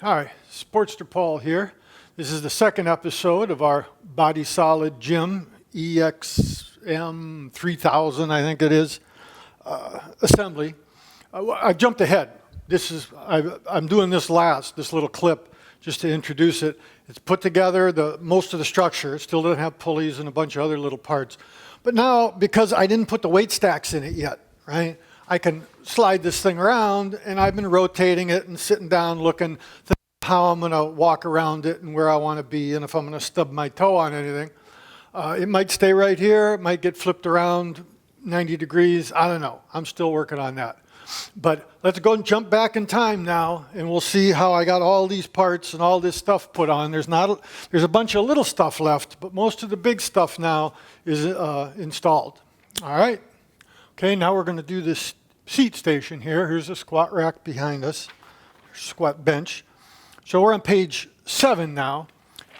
Hi, Sportster Paul here. This is the second episode of our Body Solid Gym EXM3000, I think it is, assembly. I jumped ahead. I'm doing this little clip, just to introduce it. It's put together, most of the structure. It still doesn't have pulleys and a bunch of other little parts. But now, because I didn't put the weight stacks in it yet, right? I can slide this thing around, and I've been rotating it and sitting down looking how I'm going to walk around it and where I want to be, and if I'm going to stub my toe on anything. It might stay right here, it might get flipped around 90 degrees, I don't know. I'm still working on that. But let's go and jump back in time now, and we'll see how I got all these parts and all this stuff put on. There's a bunch of little stuff left, but most of the big stuff now is installed. All right. Okay, now we're going to do this seat station here. Here's a squat rack behind us, squat bench. So we're on page 7 now,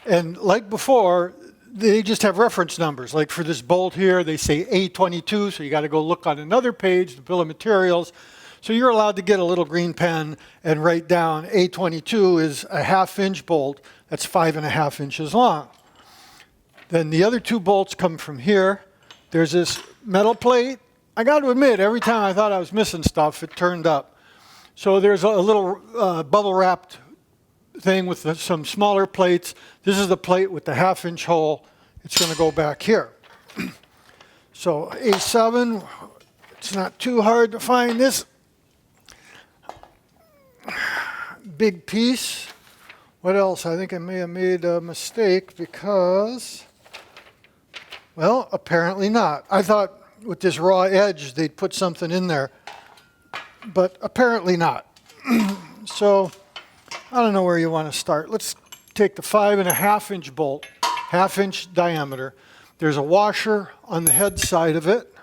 and like before, they just have reference numbers. Like for this bolt here, they say A22, so you got to go look on another page, the bill of materials. So you're allowed to get a little green pen and write down A22 is a 1/2 inch bolt that's 5.5 inches long. Then the other 2 bolts come from here. There's this metal plate. I got to admit, every time I thought I was missing stuff, it turned up. So there's a little bubble wrapped thing with some smaller plates. This is the plate with the 1/2 inch hole. It's going to go back here. So A7, it's not too hard to find this big piece. What else? I think I may have made a mistake because, well, apparently not. I thought with this raw edge they'd put something in there, but apparently not. So I don't know where you want to start. Let's take the 5.5 inch bolt, 1/2 inch diameter. There's a washer on the head side of it.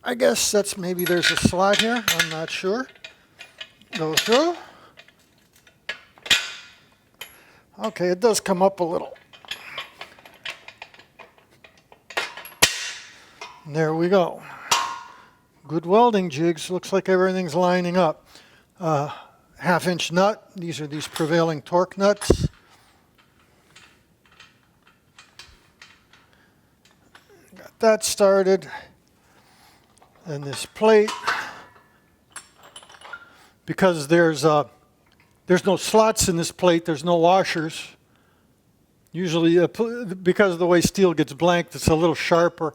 I guess that's maybe there's a slot here. I'm not sure. Go through. Okay, it does come up a little. And there we go. Good welding jigs. Looks like everything's lining up. 1/2 inch nut. These are these prevailing torque nuts. Got that started. And this plate, because there's no slots in this plate, there's no washers. Usually, because of the way steel gets blanked, it's a little sharper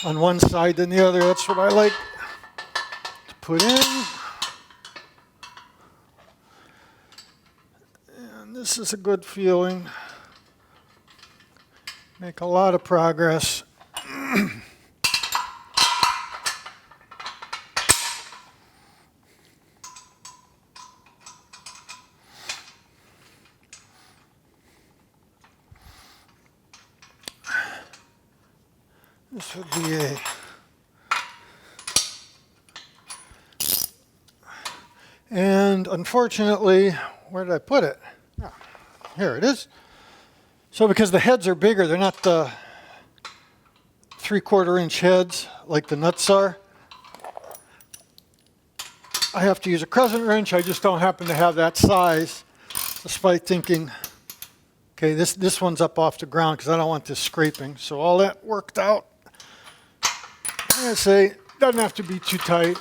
on one side than the other. That's what I like to put in. This is a good feeling. Make a lot of progress. This would be a and unfortunately, where did I put it? Oh, here it is. So because the heads are bigger, they're not the 3/4 inch heads like the nuts are. I have to use a crescent wrench. I just don't happen to have that size, despite thinking, okay, this one's up off the ground because I don't want this scraping. So all that worked out. I'm going to say, doesn't have to be too tight.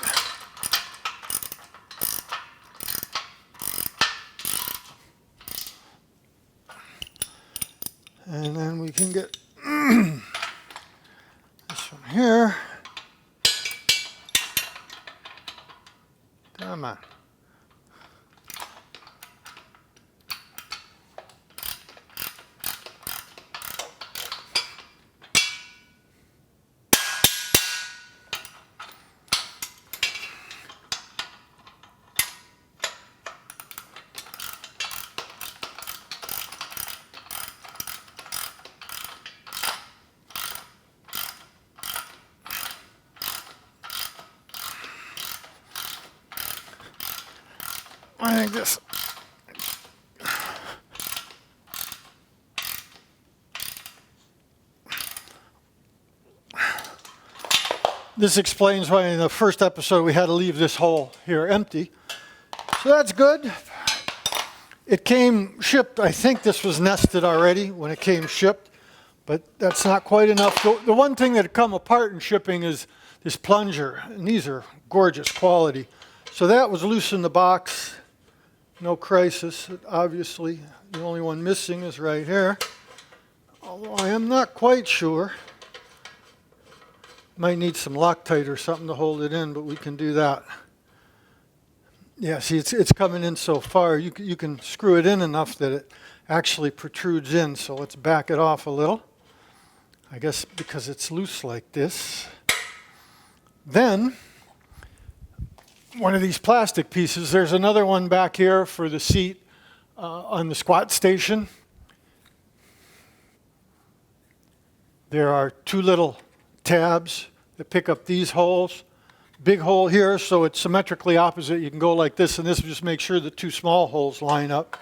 And then we can get this from here. Come on. I think this explains why in the first episode we had to leave this hole here empty. So that's good. It came shipped, I think this was nested already when it came shipped, but that's not quite enough. The one thing that had come apart in shipping is this plunger, and these are gorgeous quality. So that was loose in the box, no crisis, obviously. The only one missing is right here, although I am not quite sure. Might need some Loctite or something to hold it in, but we can do that. Yeah, see, it's coming in so far. You can screw it in enough that it actually protrudes in, so let's back it off a little. I guess because it's loose like this. Then, one of these plastic pieces, there's another one back here for the seat on the squat station. There are two little tabs that pick up these holes. Big hole here, so it's symmetrically opposite. You can go like this, and this will just make sure the two small holes line up.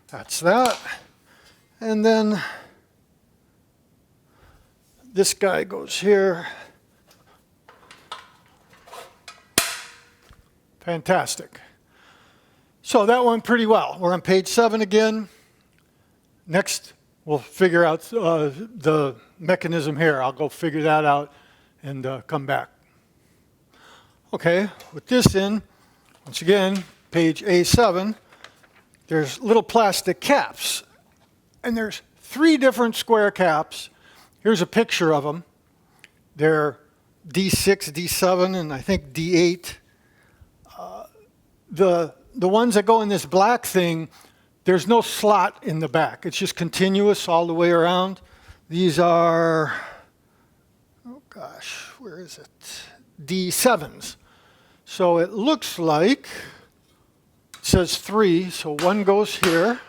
That's that. And then this guy goes here. Fantastic. So that went pretty well. We're on page 7 again. Next, we'll figure out the mechanism here. I'll go figure that out and come back. Okay, with this in, once again, page A7, there's little plastic caps. And there's 3 different square caps. Here's a picture of them. They're D6, D7, and I think D8. The ones that go in this black thing, there's no slot in the back. It's just continuous all the way around. These are, oh gosh, where is it? D7s. So it looks like, it says 3, so 1 goes here.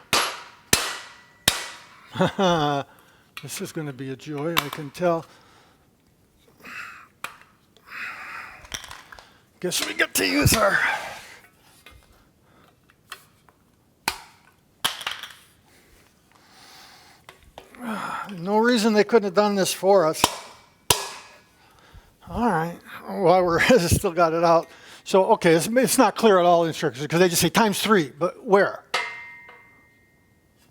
This is going to be a joy, I can tell. Guess we get to use our no reason they couldn't have done this for us. All right, while we're still got it out. So, okay, it's not clear at all in instructions because they just say times 3, but where?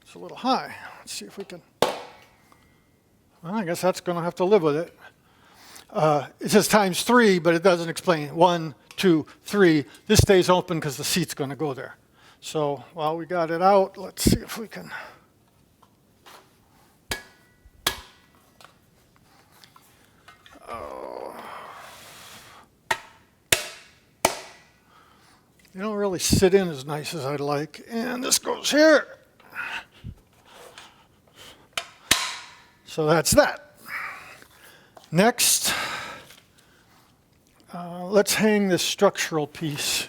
It's a little high. Let's see if we can. Well, I guess that's going to have to live with it. It says times 3, but it doesn't explain 1, 2, 3. This stays open because the seat's going to go there. So while we got it out, let's see if we can. They don't really sit in as nice as I'd like. And this goes here. So that's that. Next, let's hang this structural piece,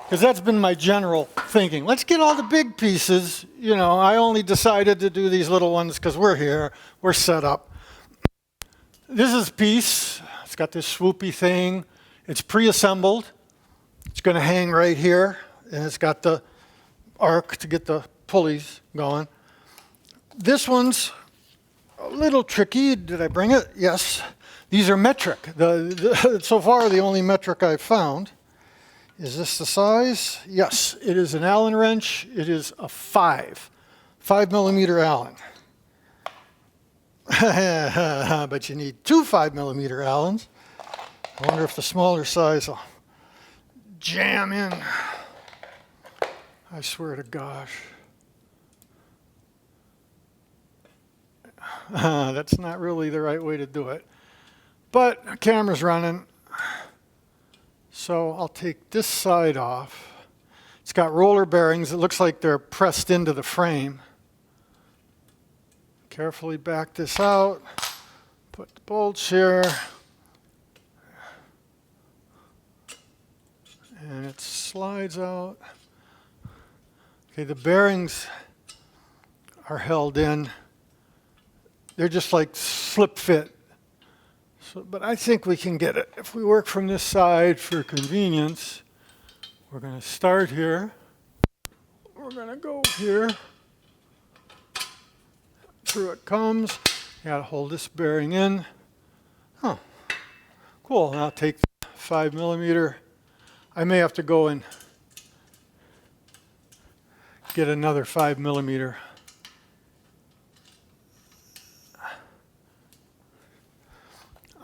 because that's been my general thinking. Let's get all the big pieces. You know, I only decided to do these little ones because we're here, we're set up. This is a piece. It's got this swoopy thing. It's pre-assembled. It's going to hang right here, and it's got the arc to get the pulleys going. This one's a little tricky. Did I bring it? Yes. These are metric. So far, the only metric I've found. Is this the size? Yes. It is an Allen wrench. It is a 5 millimeter Allen. But you need 2 5 millimeter Allens. I wonder if the smaller size will jam in. I swear to gosh. That's not really the right way to do it. But the camera's running. So I'll take this side off. It's got roller bearings. It looks like they're pressed into the frame. Carefully back this out. Put the bolts here. And it slides out. Okay, the bearings are held in. They're just like slip fit. So, but I think we can get it. If we work from this side for convenience, we're going to start here. We're going to go here. Through it comes. You got to hold this bearing in. Oh, cool. Now take the 5 millimeter. I may have to go and get another 5mm.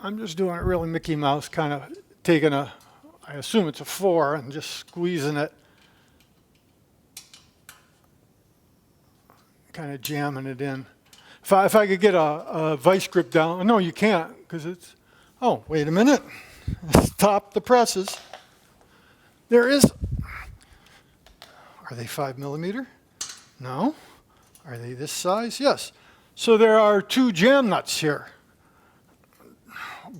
I'm just doing it really Mickey Mouse, kind of taking I assume it's a 4, and just squeezing it, kind of jamming it in. If I could get a vice grip down, no, you can't, because it's, oh, wait a minute. Stop the presses. There is, are they 5mm? No. Are they this size? Yes. So there are 2 jam nuts here.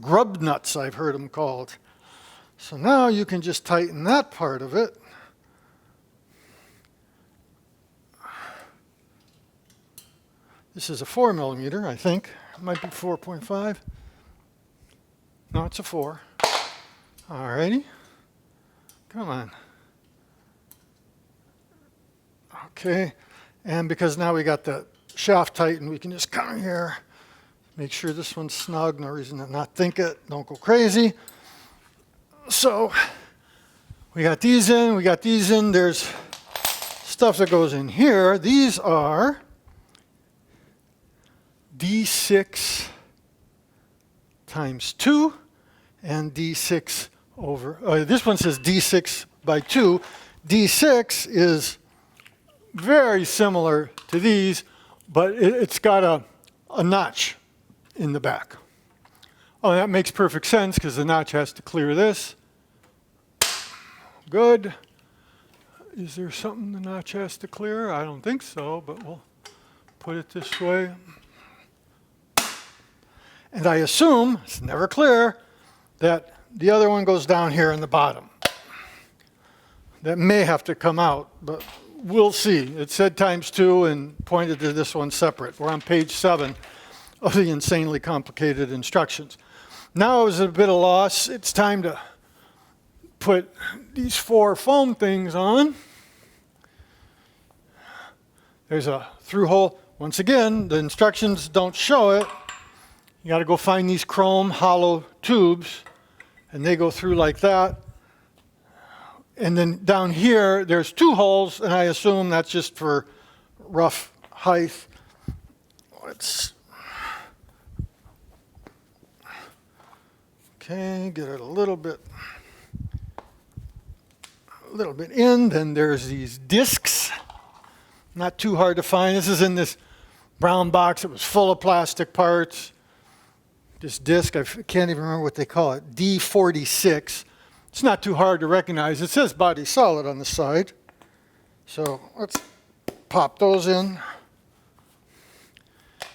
Grub nuts, I've heard them called. So now you can just tighten that part of it. This is a 4mm, I think. It might be 4.5. No, it's a 4. Alrighty. Come on. Okay. And because now we got the shaft tightened, we can just come here. Make sure this one's snug. No reason to not think it. Don't go crazy. So we got these in. We got these in. There's stuff that goes in here. These are D6 times 2 and D6 over. This one says D6 by 2. D6 is very similar to these, but it's got a notch in the back. Oh, that makes perfect sense because the notch has to clear this. Good. Is there something the notch has to clear? I don't think so, but we'll put it this way. And I assume, it's never clear, that the other one goes down here in the bottom. That may have to come out, but we'll see. It said times 2 and pointed to this one separate. We're on page 7 of the insanely complicated instructions. Now I was at a bit of loss. It's time to put these 4 foam things on. There's a through hole. Once again, the instructions don't show it. You got to go find these chrome hollow tubes, and they go through like that. And then down here, there's 2 holes, and I assume that's just for rough height. Okay, get it a little bit in. Then there's these discs. Not too hard to find. This is in this brown box. It was full of plastic parts. This disc, I can't even remember what they call it, D46. It's not too hard to recognize. It says body solid on the side. So let's pop those in.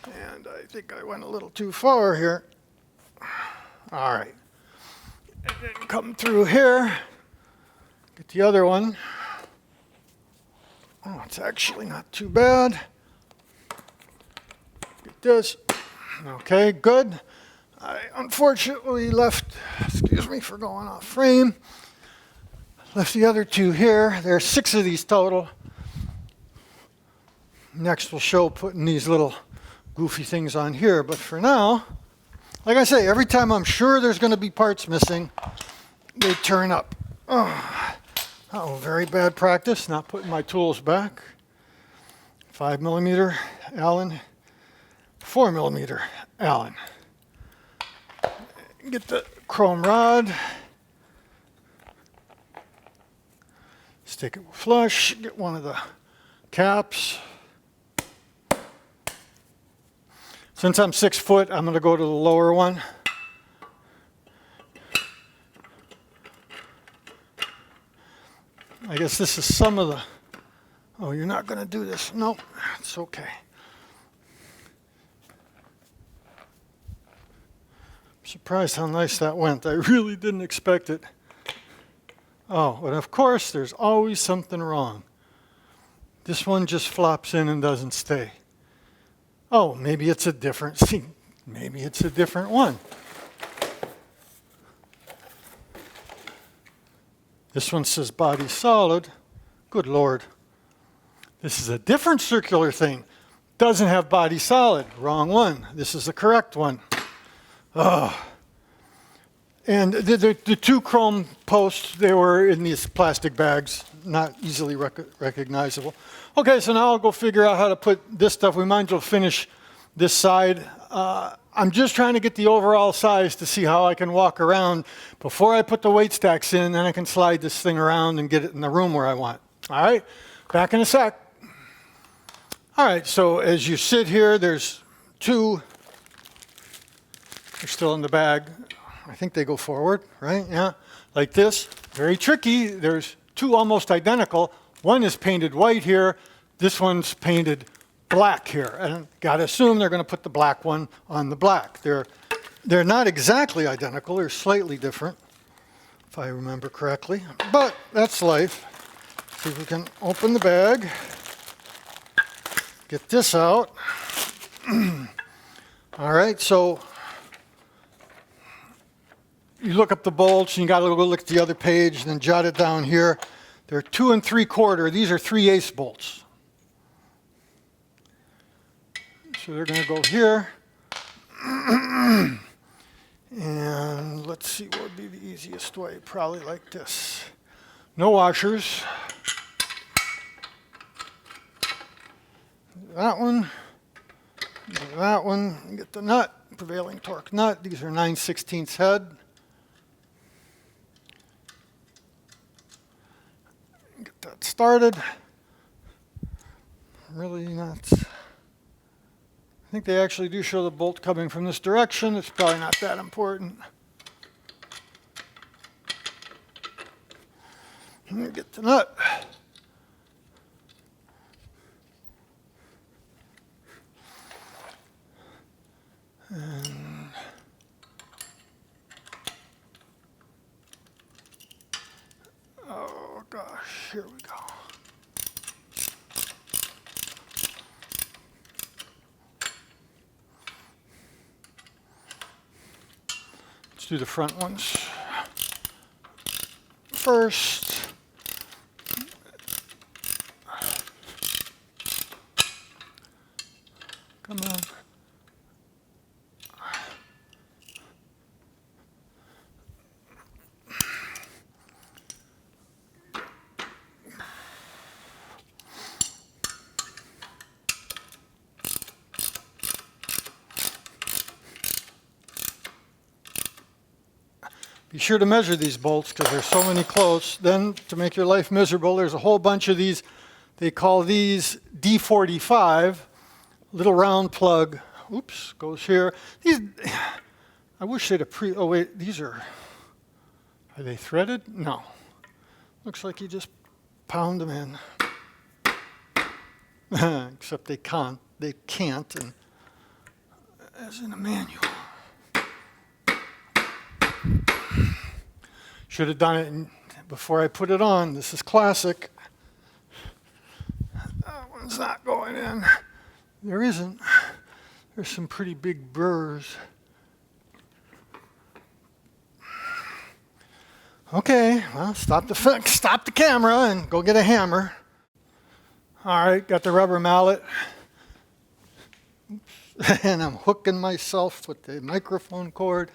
And I think I went a little too far here. All right. And then come through here. Get the other one. Oh, it's actually not too bad. Get this. Okay, good. I unfortunately left, excuse me for going off frame, left the other 2 here. There are 6 of these total. Next we'll show putting these little goofy things on here, but for now, like I say, every time I'm sure there's going to be parts missing, they turn up. Oh, very bad practice, not putting my tools back. 5mm Allen, 4mm Allen. Get the chrome rod, stick it flush, get one of the caps. Since I'm 6 foot, I'm going to go to the lower one. I guess this is some of the, oh, you're not going to do this. Nope, it's okay. Surprised how nice that went. I really didn't expect it. Oh, but of course, there's always something wrong. This one just flops in and doesn't stay. Oh, maybe it's a different, see, maybe it's a different one. This one says body solid. Good Lord. This is a different circular thing. Doesn't have body solid. Wrong one. This is the correct one. Oh. And the two chrome posts, they were in these plastic bags, not easily recognizable. Okay, so now I'll go figure out how to put this stuff. We might as well finish this side. I'm just trying to get the overall size to see how I can walk around before I put the weight stacks in, then I can slide this thing around and get it in the room where I want. All right, back in a sec. All right, so as you sit here, there's two. They're still in the bag. I think they go forward, right? Yeah, like this. Very tricky. There's two almost identical. One is painted white here. This one's painted black here. And gotta assume they're going to put the black one on the black. They're not exactly identical. They're slightly different, if I remember correctly. But that's life. See if we can open the bag. Get this out. All right, so you look up the bolts, and you got to go look at the other page, and then jot it down here. They're 2 3/4. These are 3/8 bolts. So they're going to go here. And let's see what would be the easiest way. Probably like this. No washers. That one. That one. Get the nut. Prevailing torque nut. These are 9/16 head. Get that started. Really not. I think they actually do show the bolt coming from this direction. It's probably not that important. Get the nut. And oh gosh, here we go. Let's do the front ones first. Come on. Be sure to measure these bolts because there's so many close. Then, to make your life miserable, there's a whole bunch of these. They call these D45, little round plug. Oops, goes here. These, I wish they'd have oh wait, these are they threaded? No. Looks like you just pound them in. Except they can't, and as in a manual. Should have done it before I put it on. This is classic. That one's not going in. There isn't. There's some pretty big burrs. Okay, well, stop the camera and go get a hammer. All right, got the rubber mallet. Oops. And I'm hooking myself with the microphone cord.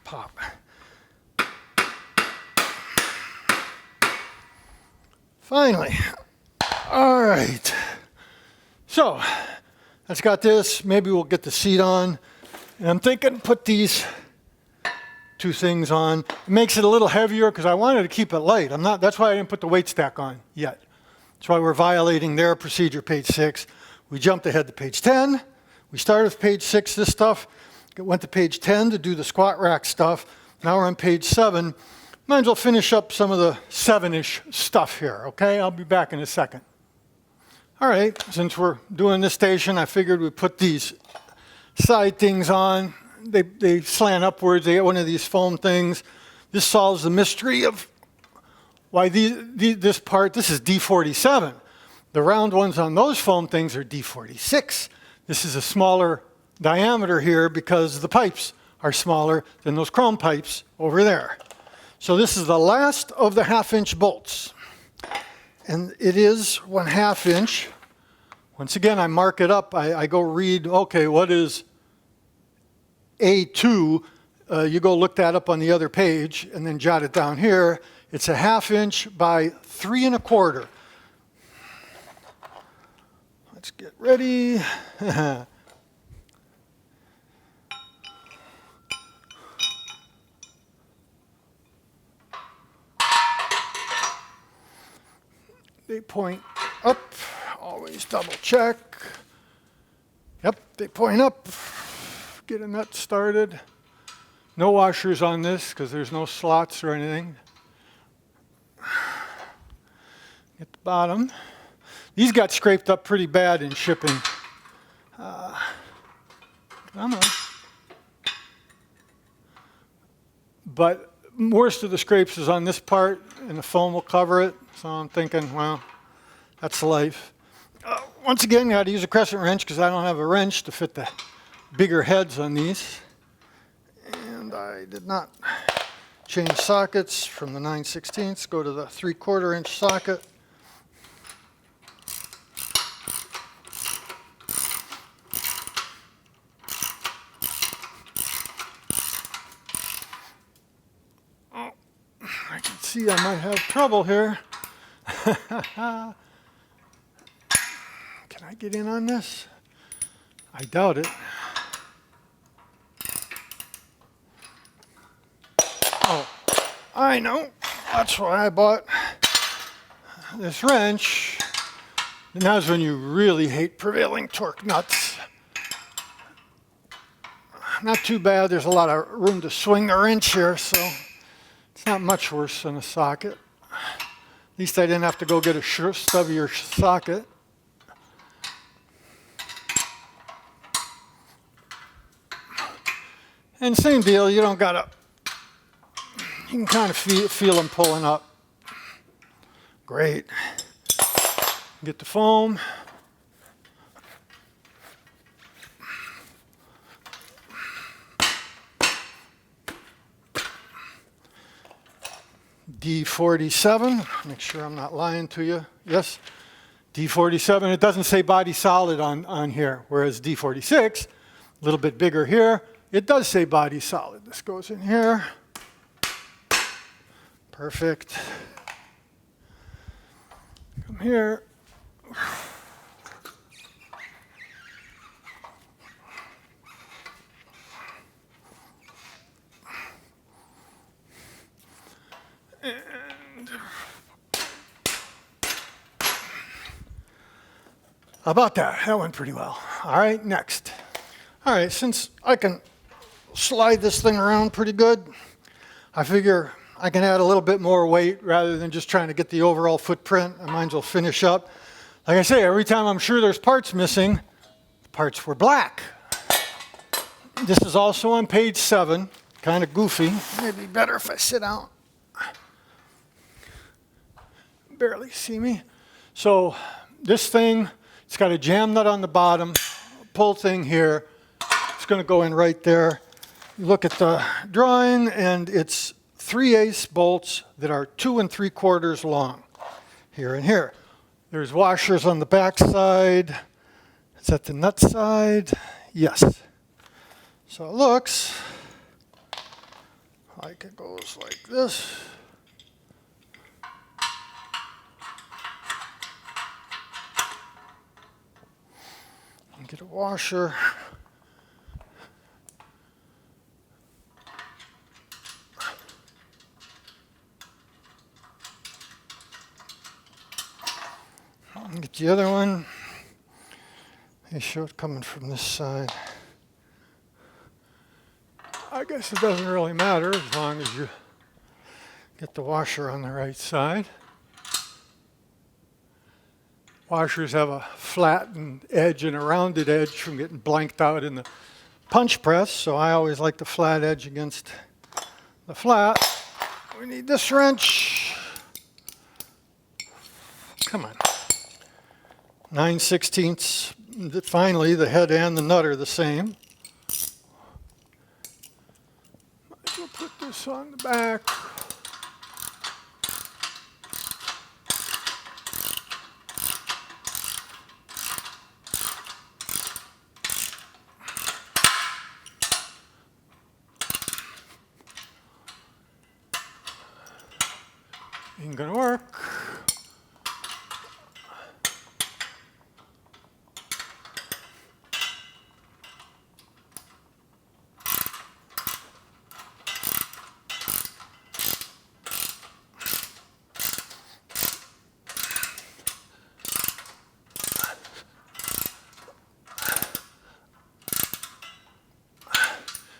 Pop. Finally. All right. So that's got this. Maybe we'll get the seat on. And I'm thinking put these two things on. It makes it a little heavier because I wanted to keep it light. That's why I didn't put the weight stack on yet. That's why we're violating their procedure, page 6. We jumped ahead to page 10. We started with page 6, this stuff. Went to page 10 to do the squat rack stuff. Now we're on page 7. Might as well finish up some of the 7-ish stuff here, okay? I'll be back in a second. All right, since we're doing this station, I figured we'd put these side things on. They slant upwards. They get one of these foam things. This solves the mystery of why this part, this is D47. The round ones on those foam things are D46. This is a smaller diameter here because the pipes are smaller than those chrome pipes over there. So this is the last of the 1/2-inch bolts. And it is 1/2 inch. Once again, I mark it up. I go read, okay, what is A2? You go look that up on the other page and then jot it down here. It's a 1/2 inch by 3 1/4. Let's get ready. They point up, always double check. Yep, they point up. Get a nut started. No washers on this because there's no slots or anything. Get the bottom. These got scraped up pretty bad in shipping. Come on. But worst of the scrapes is on this part, and the foam will cover it. So I'm thinking, well, that's life. Once again, you got to use a crescent wrench because I don't have a wrench to fit the bigger heads on these. And I did not change sockets from the 9/16, go to the 3/4 inch socket. Oh, I can see I might have trouble here. Can I get in on this? I doubt it. Oh, I know. That's why I bought this wrench. And that's when you really hate prevailing torque nuts. Not too bad. There's a lot of room to swing the wrench here, so it's not much worse than a socket. At least I didn't have to go get a stubbier socket. And same deal, you don't gotta, you can kind of feel them pulling up. Great. Get the foam. D47, make sure I'm not lying to you. Yes, D47, it doesn't say body solid on here, whereas D46, a little bit bigger here, it does say body solid. This goes in here. Perfect. Come here. And how about that? That went pretty well. All right, next. All right, since I can slide this thing around pretty good, I figure I can add a little bit more weight rather than just trying to get the overall footprint. I might as well finish up. Like I say, every time I'm sure there's parts missing, the parts were black. This is also on page 7, kind of goofy. Maybe better if I sit down. Barely see me. So this thing, it's got a jam nut on the bottom, pull thing here. It's going to go in right there. You look at the drawing, and it's 3/8 bolts that are 2 3/4 long, here and here. There's washers on the back side. Is that the nut side? Yes. So it looks like it goes like this. Get a washer. Get the other one. They show it coming from this side. I guess it doesn't really matter as long as you get the washer on the right side. Washers have a flattened edge and a rounded edge from getting blanked out in the punch press, so I always like the flat edge against the flat. We need this wrench. Come on. 9/16. Finally, the head and the nut are the same. Might as well put this on the back. Ain't gonna work.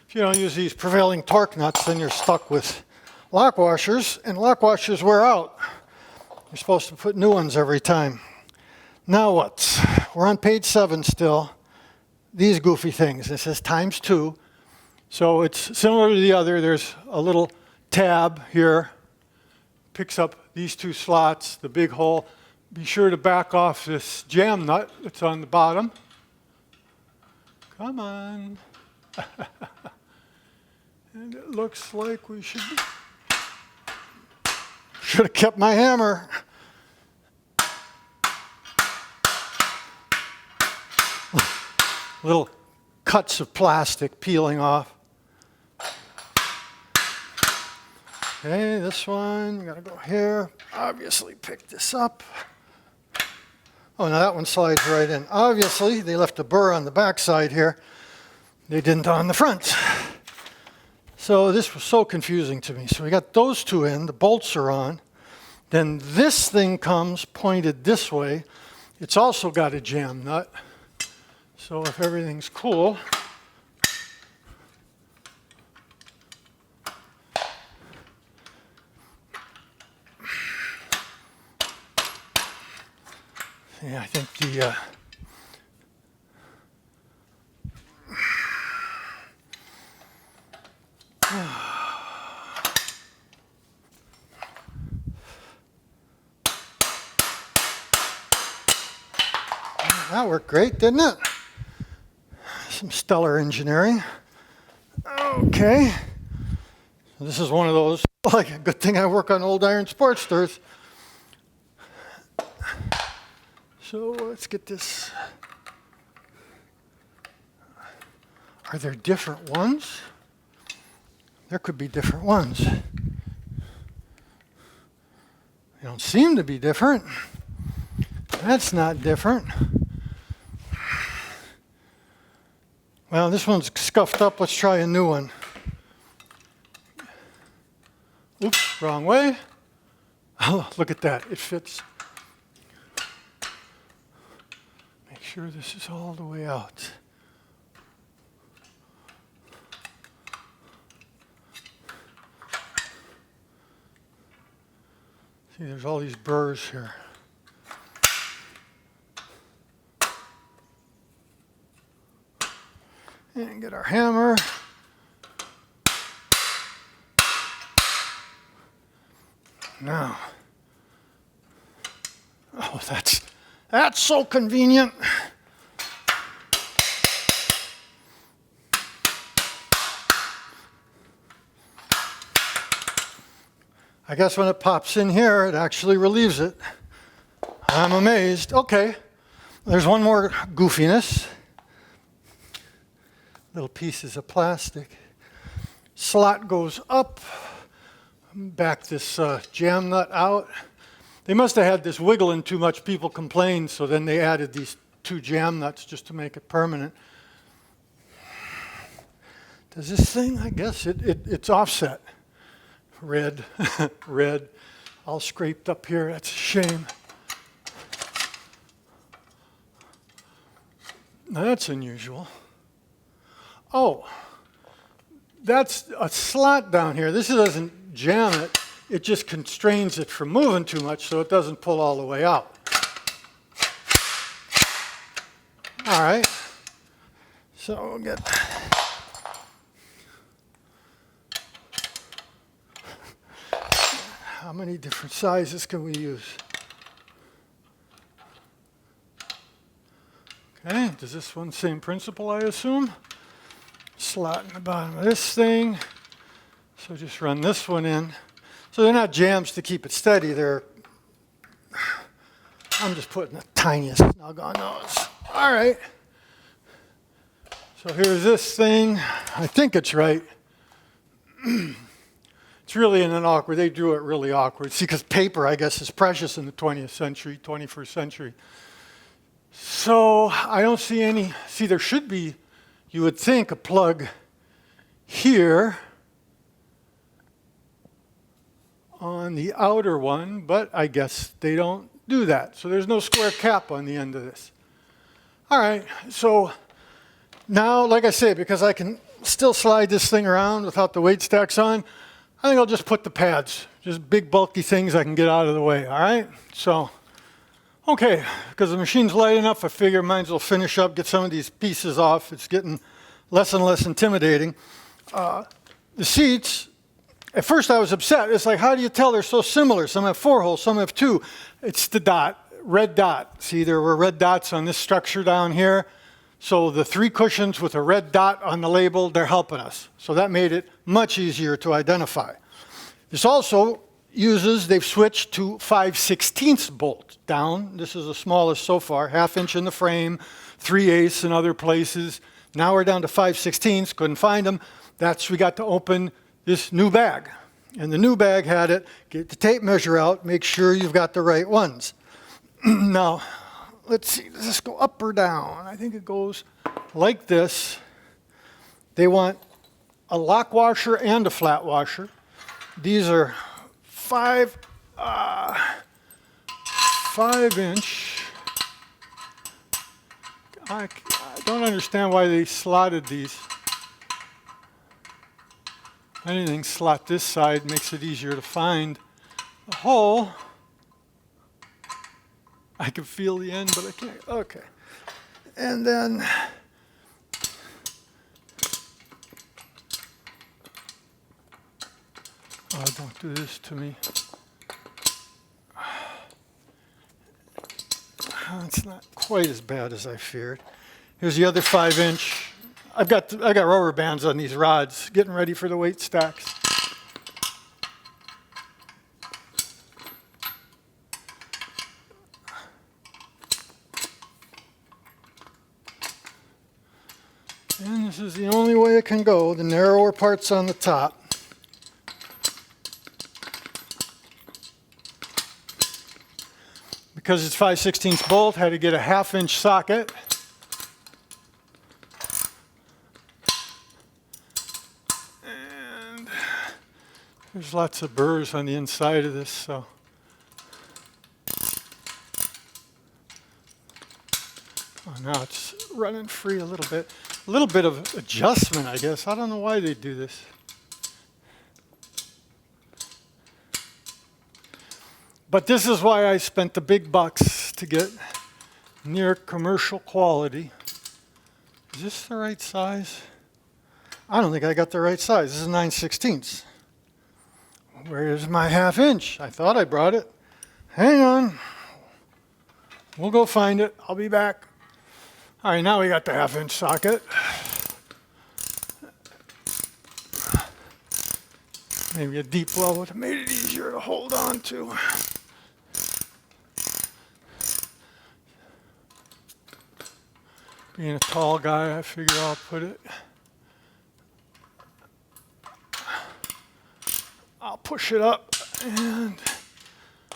If you don't use these prevailing torque nuts, then you're stuck with lock washers, and lock washers wear out. You're supposed to put new ones every time. Now what? We're on page 7 still. These goofy things. It says ×2. So it's similar to the other. There's a little tab here. Picks up these 2 slots, the big hole. Be sure to back off this jam nut that's on the bottom. Come on. And it looks like we should have kept my hammer. Little cuts of plastic peeling off. Okay, this one, you gotta go here. Obviously pick this up. Oh, now that one slides right in. Obviously, they left a burr on the back side here. They didn't on the front. So this was so confusing to me. So we got those 2 in, the bolts are on. Then this thing comes pointed this way. It's also got a jam nut. So if everything's cool, yeah, I think the that worked great, didn't it? Some stellar engineering. Okay. So this is one of those, like, a good thing I work on old iron Sportsters. So let's get this. Are there different ones? There could be different ones. They don't seem to be different. That's not different. Well, this one's scuffed up. Let's try a new one. Oops, wrong way. Oh, look at that. It fits. Make sure this is all the way out. See, there's all these burrs here. And get our hammer. Now, oh, that's so convenient. I guess when it pops in here, it actually relieves it. I'm amazed. Okay, there's one more goofiness. Little pieces of plastic. Slot goes up. Back this jam nut out. They must have had this wiggling too much. People complained, so then they added these 2 jam nuts just to make it permanent. Does this thing, I guess, it's offset. Red, red, all scraped up here. That's a shame. Now that's unusual. Oh, that's a slot down here. This doesn't jam it. It just constrains it from moving too much so it doesn't pull all the way out. All right. So we'll get... How many different sizes can we use? Okay, does this one same principle, I assume? Slot in the bottom of this thing. So just run this one in. So they're not jams to keep it steady. I'm just putting the tiniest snug on those. All right. So here's this thing. I think it's right. It's really in an awkward, they drew it really awkward. See, because paper, I guess, is precious in the 20th century, 21st century. So I don't see any, see there should be, you would think, a plug here on the outer one, but I guess they don't do that. So there's no square cap on the end of this. All right, so now, like I say, because I can still slide this thing around without the weight stacks on, I think I'll just put the pads, just big bulky things I can get out of the way, all right? So, okay, because the machine's light enough, I figure might as well finish up, get some of these pieces off. It's getting less and less intimidating. The seats, at first I was upset. It's like, how do you tell they're so similar? Some have 4 holes, some have 2. It's the dot, red dot. See, there were red dots on this structure down here. So the 3 cushions with a red dot on the label, they're helping us. So that made it much easier to identify. This also uses, they've switched to 5/16 bolt down. This is the smallest so far, 1/2 inch in the frame, 3/8 in other places. Now we're down to 5/16, couldn't find them. We got to open this new bag. And the new bag had it, get the tape measure out, make sure you've got the right ones. Now, let's see, does this go up or down? I think it goes like this. They want a lock washer and a flat washer. These are 5-inch. I don't understand why they slotted these. Anything slot this side makes it easier to find the hole. I can feel the end, but I can't. Okay. And then oh, don't do this to me. It's not quite as bad as I feared. Here's the other 5-inch. I got rubber bands on these rods, getting ready for the weight stacks. And this is the only way it can go, the narrower parts on the top. Because it's 5/16 bolt, had to get a 1/2 inch socket. And there's lots of burrs on the inside of this, so. Oh, now it's running free a little bit. A little bit of adjustment, I guess. I don't know why they do this. But this is why I spent the big bucks to get near commercial quality. Is this the right size? I don't think I got the right size. This is 9/16. Where is my 1/2 inch? I thought I brought it. Hang on. We'll go find it. I'll be back. All right, now we got the 1/2 inch socket. Maybe a deep well would have made it easier to hold on to. Being a tall guy, I figure I'll put it. I'll push it up, and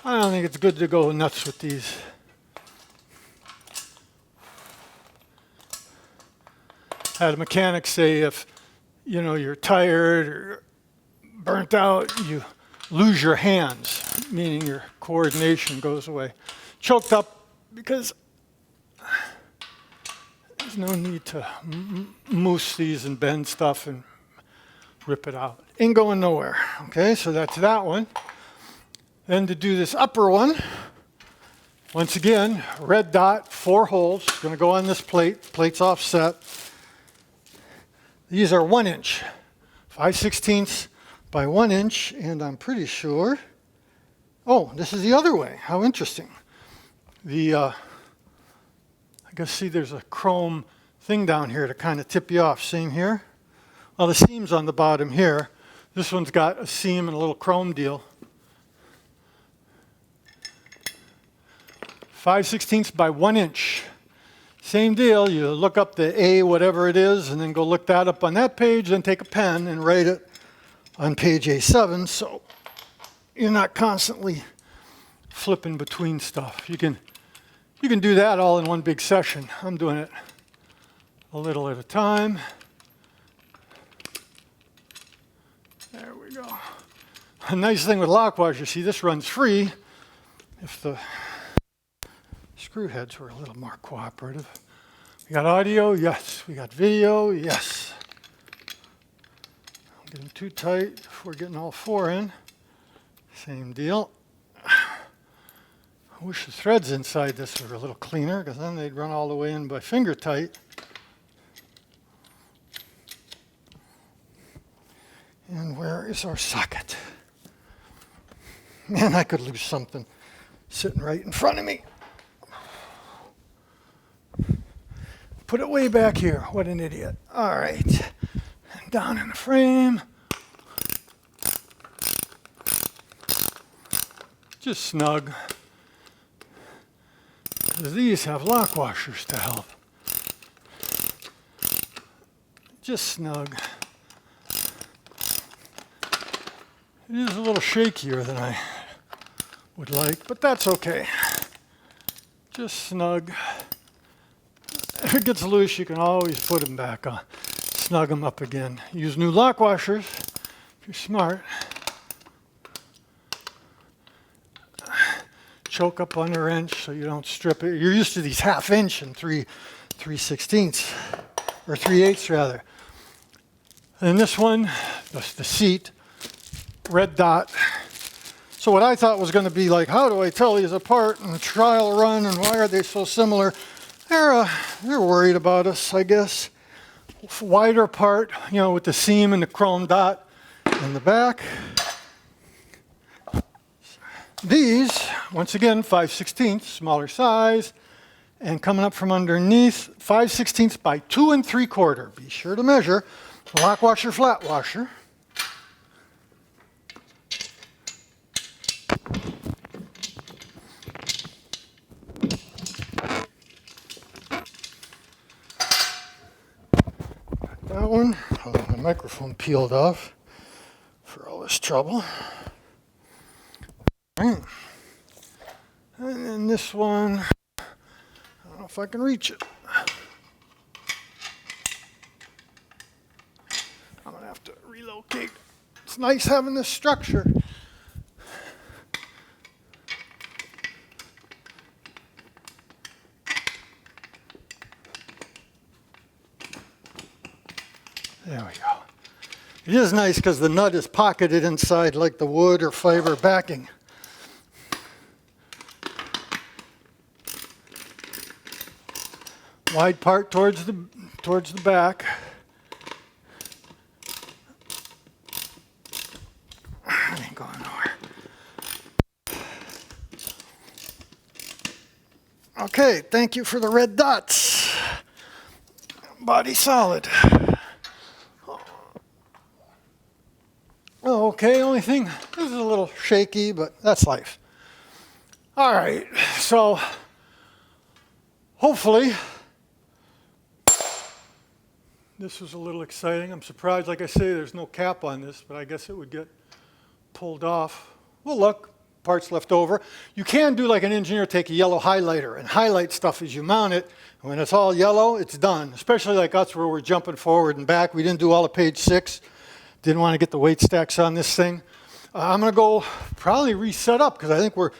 I don't think it's good to go nuts with these. Had a mechanic say if you're tired or burnt out, you lose your hands, meaning your coordination goes away. Choked up because there's no need to moose these and bend stuff and rip it out. Ain't going nowhere. Okay, so that's that one. Then to do this upper one, once again, red dot, 4 holes. Going to go on this plate. Plate's offset. These are 1 inch, 5/16 by 1 inch, and I'm pretty sure. Oh, this is the other way. How interesting. I guess see there's a chrome thing down here to kind of tip you off. Same here. Well, the seam's on the bottom here. This one's got a seam and a little chrome deal. 5/16 by 1 inch. Same deal, you look up the A, whatever it is, and then go look that up on that page, then take a pen and write it on page A7, so you're not constantly flipping between stuff. You can do that all in one big session. I'm doing it a little at a time. There we go. A nice thing with lock washers, see this runs free if the screw heads were a little more cooperative. We got audio, yes. We got video, yes. Don't get them too tight if we're getting all four in. Same deal. I wish the threads inside this were a little cleaner, because then they'd run all the way in by finger tight. And where is our socket? Man, I could lose something sitting right in front of me. Put it way back here. What an idiot. All right. Down in the frame. Just snug. These have lock washers to help. Just snug. It is a little shakier than I would like, but that's okay. Just snug. If it gets loose, you can always put them back on. Snug them up again. Use new lock washers if you're smart. Choke up on the wrench so you don't strip it. You're used to these 1/2 inch and 3/16 or 3/8 rather. And this one, the seat, red dot. So what I thought was going to be like, how do I tell these apart in a trial run and why are they so similar? They're worried about us, I guess. Wider part, you know, with the seam and the chrome dot in the back. These, once again, 5/16, smaller size, and coming up from underneath, 5/16 by 2 3/4. Be sure to measure. Lock washer, flat washer. That one, oh, my microphone peeled off for all this trouble. All right. And then this one, I don't know if I can reach it. I'm gonna have to relocate. It's nice having this structure. There we go. It is nice because the nut is pocketed inside like the wood or fiber backing. Wide part towards the back. I ain't going nowhere. Okay, thank you for the red dots. Body solid. Oh, okay, only thing, this is a little shaky, but that's life. All right, so hopefully this was a little exciting. I'm surprised, like I say, there's no cap on this, but I guess it would get pulled off. Well, look, parts left over. You can do like an engineer, take a yellow highlighter and highlight stuff as you mount it. When it's all yellow, it's done, especially like us where we're jumping forward and back. We didn't do all of page 6. Didn't want to get the weight stacks on this thing. I'm going to go probably reset up because I think we're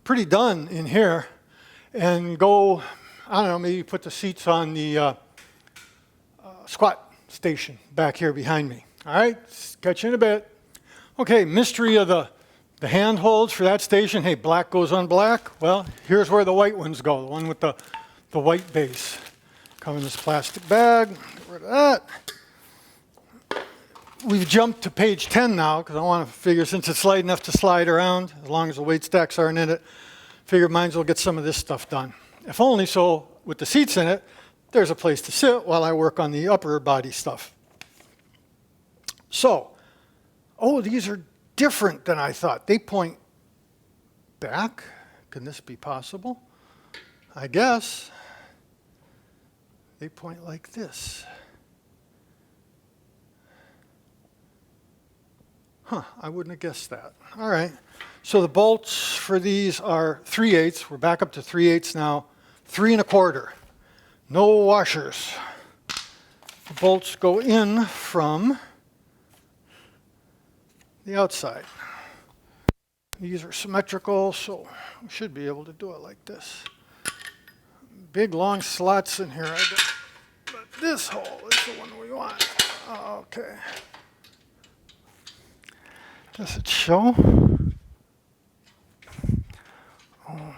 pretty done in here and go, I don't know, maybe put the seats on the squat station back here behind me. All right, catch you in a bit. Okay, mystery of the handholds for that station. Hey, black goes on black. Well, here's where the white ones go, the one with the white base. Come in this plastic bag, get rid of that. We've jumped to page 10 now because I want to figure, since it's light enough to slide around, as long as the weight stacks aren't in it, figure might as well get some of this stuff done. If only so, with the seats in it, there's a place to sit while I work on the upper body stuff. So, oh, these are different than I thought. They point back. Can this be possible? I guess. They point like this. Huh, I wouldn't have guessed that. All right. So the bolts for these are 3/8. We're back up to 3/8 now. 3 1/4. No washers. The bolts go in from the outside. These are symmetrical, so we should be able to do it like this. Big long slots in here. But this hole is the one we want. Okay. Does it show? Oh.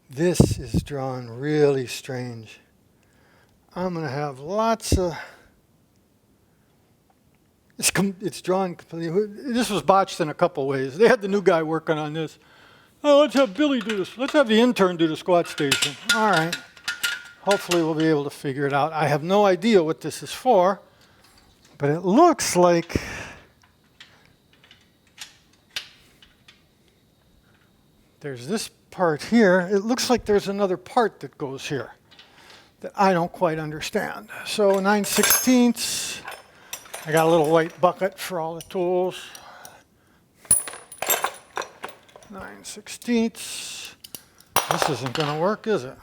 This is drawn really strange. I'm going to have lots of... It's drawn completely... This was botched in a couple ways. They had the new guy working on this. Oh, let's have Billy do this. Let's have the intern do the squat station. All right. Hopefully we'll be able to figure it out. I have no idea what this is for, but it looks like... There's this part here. It looks like there's another part that goes here that I don't quite understand. So 9/16. I got a little white bucket for all the tools. 9/16. This isn't going to work, is it?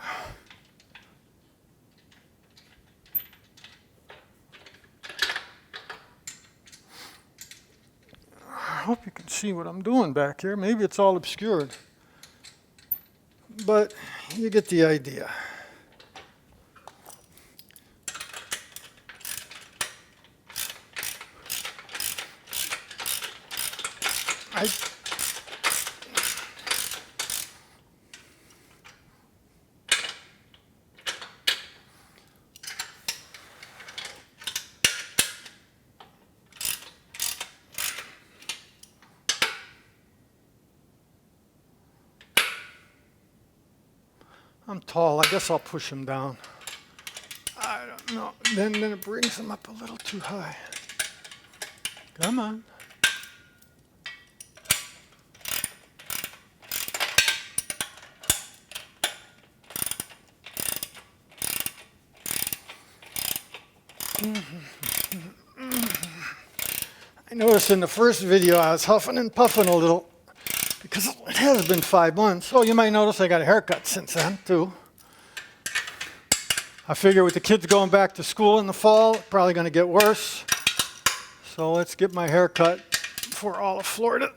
I hope you can see what I'm doing back here. Maybe it's all obscured. But you get the idea. I'm tall. I guess I'll push him down. I don't know. Then it brings him up a little too high. Come on. I noticed in the first video I was huffing and puffing a little because it has been 5 months. Oh, you might notice I got a haircut since then, too. I figure with the kids going back to school in the fall, probably going to get worse. So let's get my hair cut before all of Florida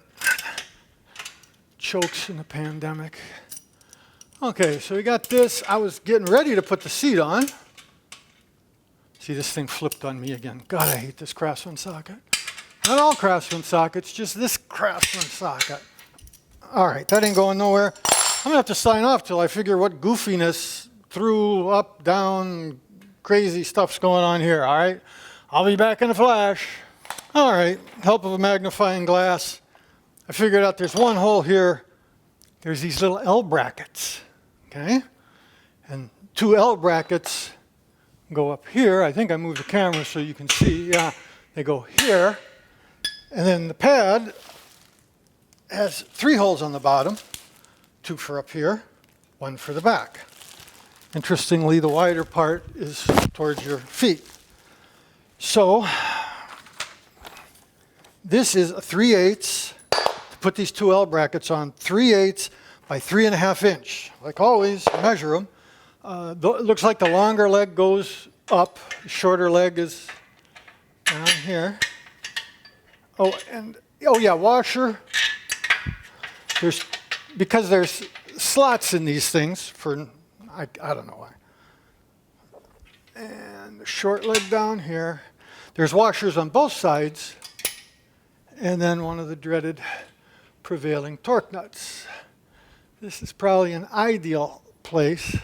chokes in the pandemic. Okay, so we got this. I was getting ready to put the seat on. See, this thing flipped on me again. God, I hate this Craftsman socket. Not all Craftsman sockets, just this Craftsman socket. All right, that ain't going nowhere. I'm going to have to sign off till I figure what goofiness, through, up, down, crazy stuff's going on here, all right? I'll be back in a flash. All right, help of a magnifying glass. I figured out there's one hole here. There's these little L brackets, okay? And 2 L brackets go up here. I think I moved the camera so you can see. Yeah, they go here. And then the pad has 3 holes on the bottom, 2 for up here, 1 for the back. Interestingly, the wider part is towards your feet. So this is a 3/8. To put these 2 L brackets on, 3/8 by 3.5 inch. Like always, measure them. It looks like the longer leg goes up, the shorter leg is down here. Oh, and oh yeah, washer. Because there's slots in these things for, I don't know why. And the short leg down here. There's washers on both sides. And then one of the dreaded prevailing torque nuts. This is probably an ideal place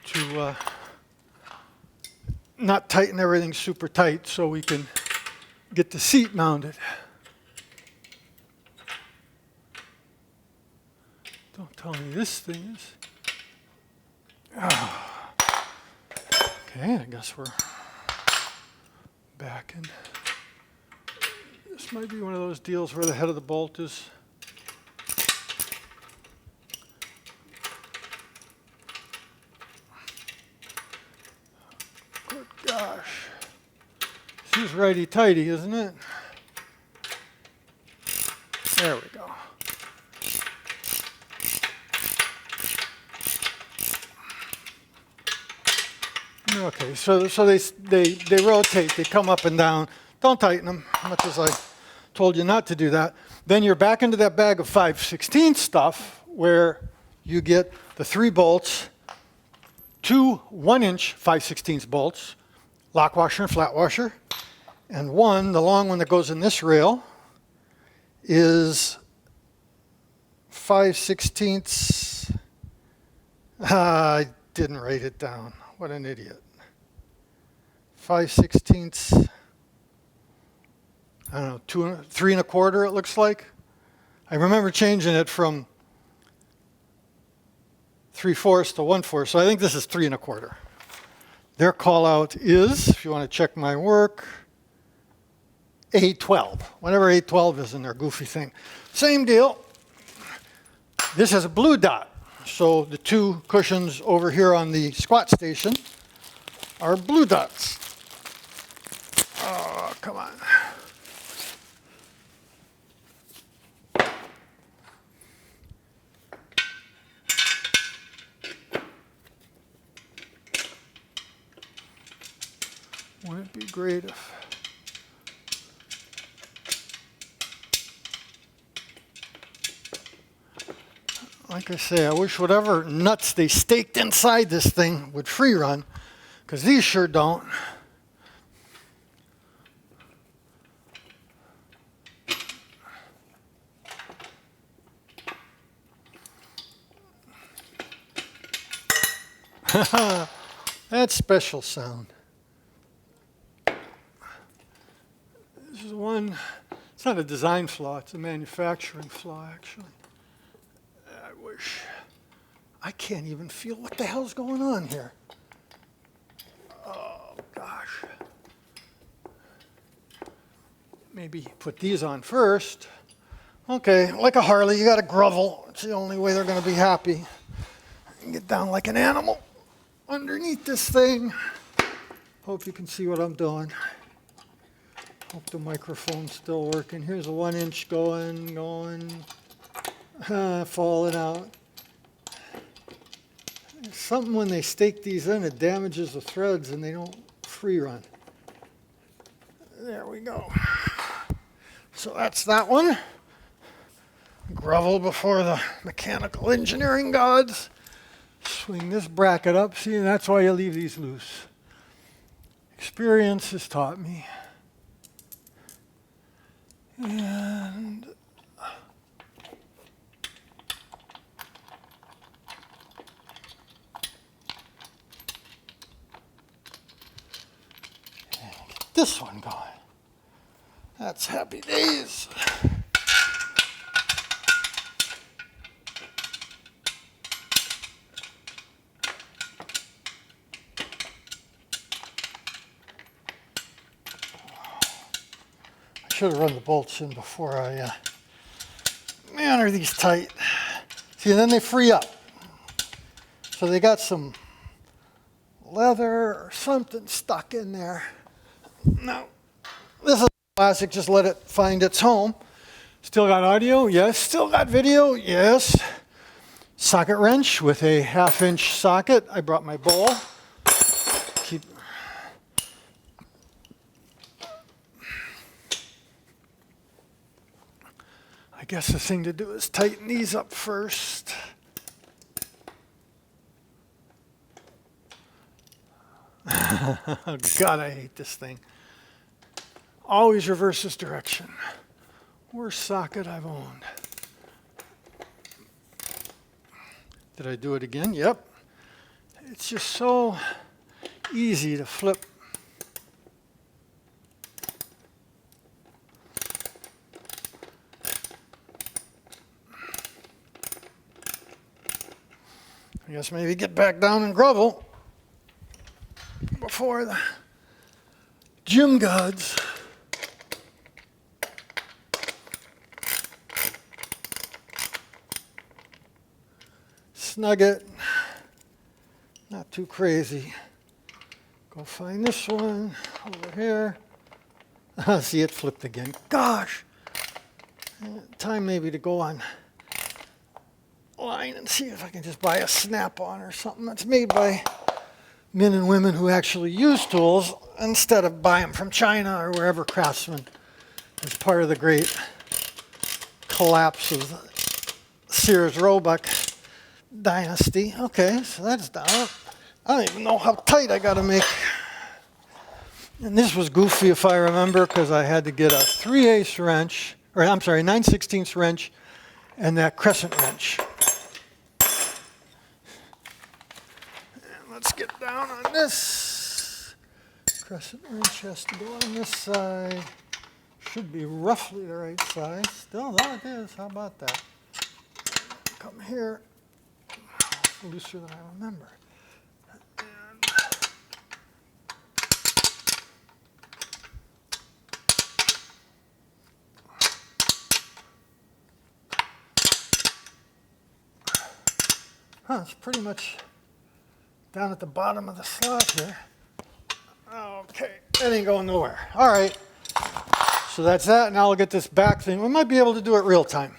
to not tighten everything super tight so we can get the seat mounted. Don't tell me this thing is. Oh. Okay, I guess we're back in. This might be one of those deals where the head of the bolt is gosh. This is righty-tighty, isn't it? There we go. Okay, so they rotate, they come up and down. Don't tighten them, much as I told you not to do that. Then you're back into that bag of 5/16 stuff where you get the 3 bolts, 2 1-inch 5/16 bolts, lock washer and flat washer, and one, the long one that goes in this rail, is 5/16. I didn't write it down. What an idiot. 5/16. I don't know, 3 1/4 it looks like. I remember changing it from 3/4 to 1/4, so I think this is 3 1/4. Their call out is, if you want to check my work, A12. Whatever A12 is in their goofy thing. Same deal. This has a blue dot, so the 2 cushions over here on the squat station are blue dots. Oh, come on. Wouldn't it be great if... Like I say, I wish whatever nuts they staked inside this thing would free run, because these sure don't. That's special sound. This is one, it's not a design flaw, it's a manufacturing flaw, actually. I wish, I can't even feel what the hell's going on here. Oh, gosh. Maybe put these on first. Okay, like a Harley, you got to grovel. It's the only way they're going to be happy. And get down like an animal underneath this thing. Hope you can see what I'm doing. Hope the microphone's still working. Here's a 1-inch going, falling out. There's something when they stake these in, it damages the threads and they don't free run. There we go. So that's that one. Grovel before the mechanical engineering gods. Swing this bracket up. See, that's why you leave these loose. Experience has taught me. And get this one going. That's happy days. Should have run the bolts in before I man, are these tight. See, and then they free up. So they got some leather or something stuck in there. No, this is plastic, just let it find its home. Still got audio? Yes. Still got video? Yes. Socket wrench with a 1/2-inch socket. I brought my bowl. I guess the thing to do is tighten these up first. God, I hate this thing. Always reverse this direction. Worst socket I've owned. Did I do it again? Yep. It's just so easy to flip. I guess maybe get back down and grovel before the gym gods. Snug it, not too crazy. Go find this one over here. See, it flipped again. Gosh! Time maybe to go on line and see if I can just buy a snap-on or something that's made by men and women who actually use tools instead of buy them from China or wherever Craftsman is part of the great collapse of the Sears Roebuck dynasty. Okay, so that's down. I don't even know how tight I got to make. And this was goofy if I remember, because I had to get a 3/8 wrench, or I'm sorry, 9/16 wrench and that crescent wrench. And let's get down on this. Crescent wrench has to go on this side. Should be roughly the right size. Still, there it is. How about that? Come here. It's looser than I remember. It's pretty much down at the bottom of the slot here. Okay, that ain't going nowhere. All right, so that's that. Now I'll get this back thing. We might be able to do it real time.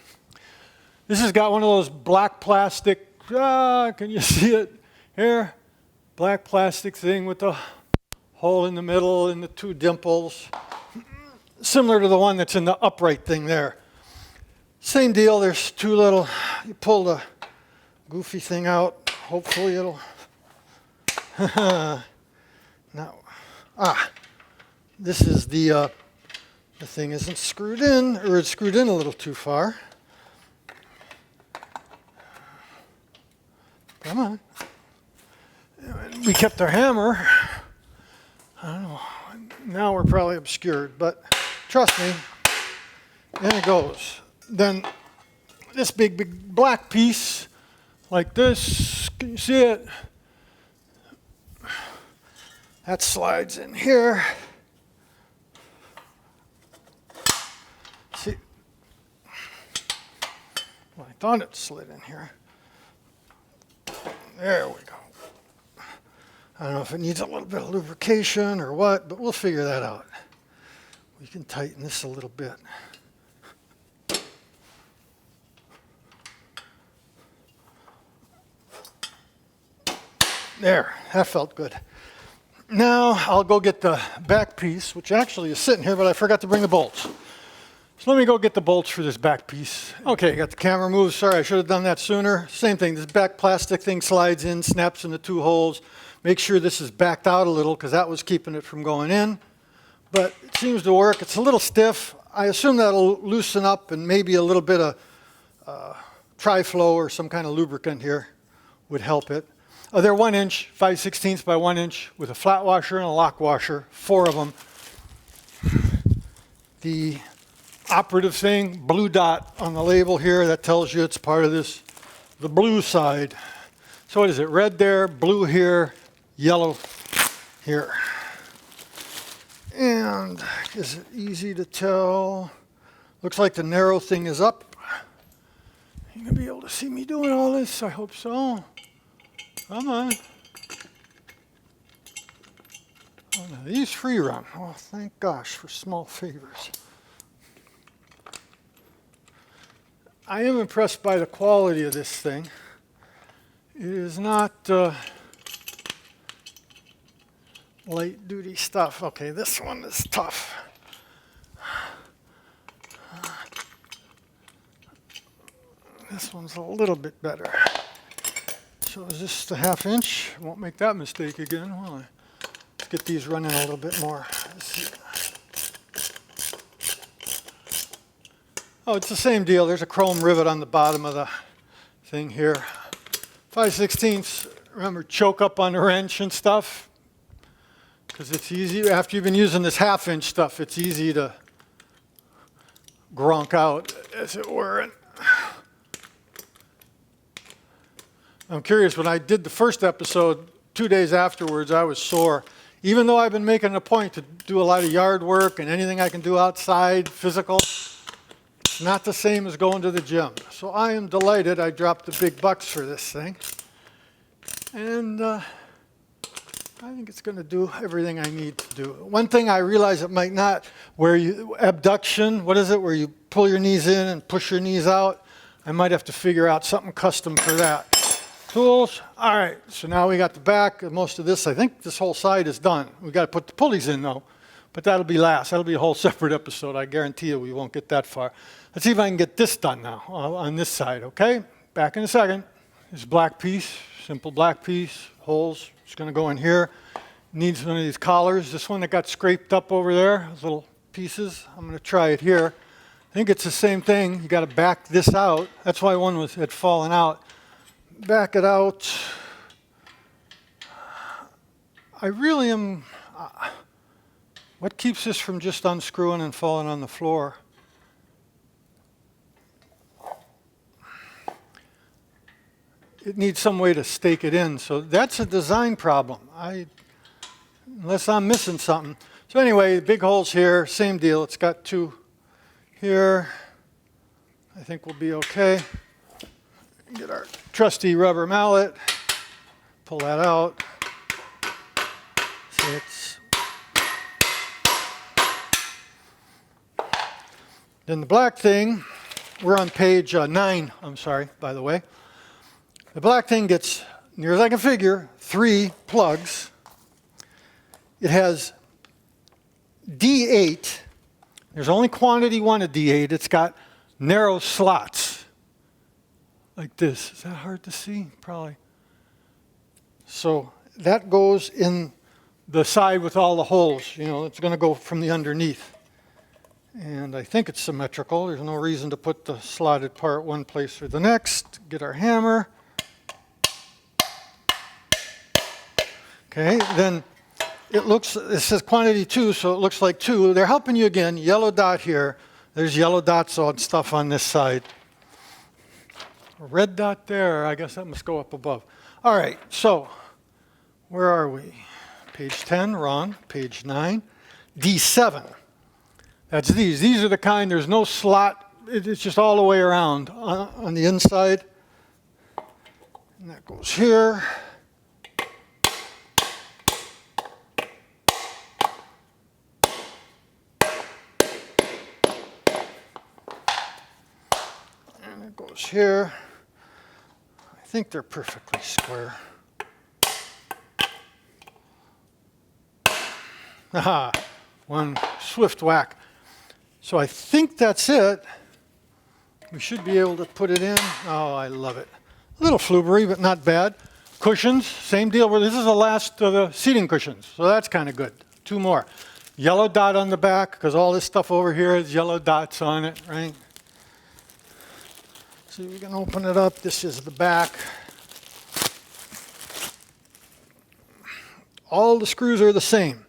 This has got one of those black plastic, can you see it here? Black plastic thing with the hole in the middle and the two dimples. Similar to the one that's in the upright thing there. Same deal, there's two little, you pull the goofy thing out. Hopefully it'll. Now, this is the thing isn't screwed in, or it's screwed in a little too far. Come on. We kept our hammer. I don't know. Now we're probably obscured, but trust me. In it goes. Then this big black piece. Like this, can you see it? That slides in here. See, well, I thought it slid in here. There we go. I don't know if it needs a little bit of lubrication or what, but we'll figure that out. We can tighten this a little bit. There, that felt good. Now I'll go get the back piece, which actually is sitting here, but I forgot to bring the bolts. So let me go get the bolts for this back piece. Okay, got the camera moved. Sorry, I should have done that sooner. Same thing, this back plastic thing slides in, snaps in the two holes. Make sure this is backed out a little, because that was keeping it from going in. But it seems to work. It's a little stiff. I assume that'll loosen up, and maybe a little bit of Tri-Flow or some kind of lubricant here would help it. They're 1 inch, 5/16 by 1 inch with a flat washer and a lock washer, 4 of them. The operative thing, blue dot on the label here, that tells you it's part of this, the blue side. So what is it, red there, blue here, yellow here. And is it easy to tell? Looks like the narrow thing is up. You're gonna be able to see me doing all this, I hope so. Come on. Oh, now these free run. Oh, thank gosh for small favors. I am impressed by the quality of this thing. It is not light duty stuff. Okay, this one is tough. This one's a little bit better. So is this the 1/2 inch? Won't make that mistake again, will I? Let's get these running a little bit more. Let's see. Oh, it's the same deal. There's a chrome rivet on the bottom of the thing here. 5/16, remember, choke up on the wrench and stuff. Because it's easy, after you've been using this 1/2 inch stuff, it's easy to gronk out, as it were. And I'm curious, when I did the first episode, 2 days afterwards, I was sore. Even though I've been making a point to do a lot of yard work and anything I can do outside, physical, it's not the same as going to the gym. So I am delighted I dropped the big bucks for this thing. And I think it's going to do everything I need to do. One thing I realize it might not, where you, abduction, what is it, where you pull your knees in and push your knees out? I might have to figure out something custom for that. Tools, all right, so now we got the back. Most of this, I think this whole side is done. We got to put the pulleys in though, but that'll be last. That'll be a whole separate episode. I guarantee you we won't get that far. Let's see if I can get this done now on this side, okay? Back in a second. This black piece, simple black piece, holes. It's going to go in here. Needs one of these collars. This one that got scraped up over there, those little pieces. I'm going to try it here. I think it's the same thing. You got to back this out. That's why one had fallen out. Back it out. I really am. What keeps this from just unscrewing and falling on the floor? It needs some way to stake it in. So that's a design problem. Unless I'm missing something. So anyway, big holes here, same deal. It's got two here. I think we'll be okay. Get our trusty rubber mallet. Pull that out. Then the black thing, we're on page 9, I'm sorry, by the way. The black thing gets, near as I can figure, 3 plugs. It has D8. There's only quantity 1 of D8. It's got narrow slots like this. Is that hard to see? Probably. So that goes in the side with all the holes. You know, it's going to go from the underneath. And I think it's symmetrical. There's no reason to put the slotted part one place or the next. Get our hammer. Okay, then it says quantity 2, so it looks like 2. They're helping you again. Yellow dot here. There's yellow dots on stuff on this side. A red dot there. I guess that must go up above. All right, so where are we? Page 10, wrong. Page 9. D7. That's these. These are the kind, there's no slot. It's just all the way around on the inside. And that goes here. And it goes here. I think they're perfectly square. Aha, one swift whack. So I think that's it. We should be able to put it in. Oh, I love it. A little floobery, but not bad. Cushions, same deal. Well, this is the last of the seating cushions, so that's kind of good. 2 more. Yellow dot on the back, because all this stuff over here has yellow dots on it, right? So we can open it up. This is the back. All the screws are the same.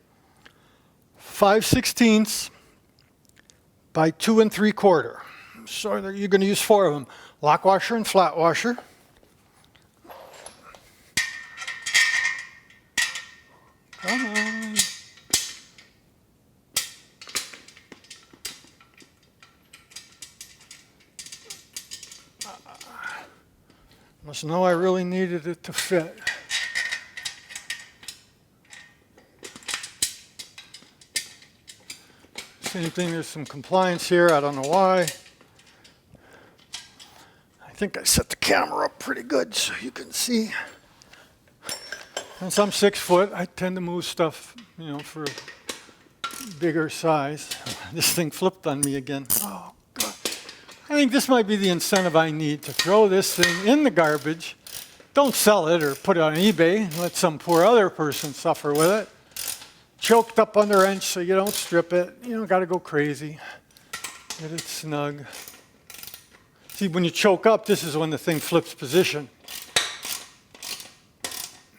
5/16 by 2 3/4. So you're going to use 4 of them. Lock washer and flat washer. Come on. Must know I really needed it to fit. Same thing, there's some compliance here. I don't know why. I think I set the camera up pretty good so you can see. Since I'm 6 foot, I tend to move stuff, you know, for bigger size. This thing flipped on me again. Oh, God. I think this might be the incentive I need to throw this thing in the garbage. Don't sell it or put it on eBay and let some poor other person suffer with it. Choked up on the wrench so you don't strip it. You don't got to go crazy. Get it snug. See, when you choke up, this is when the thing flips position.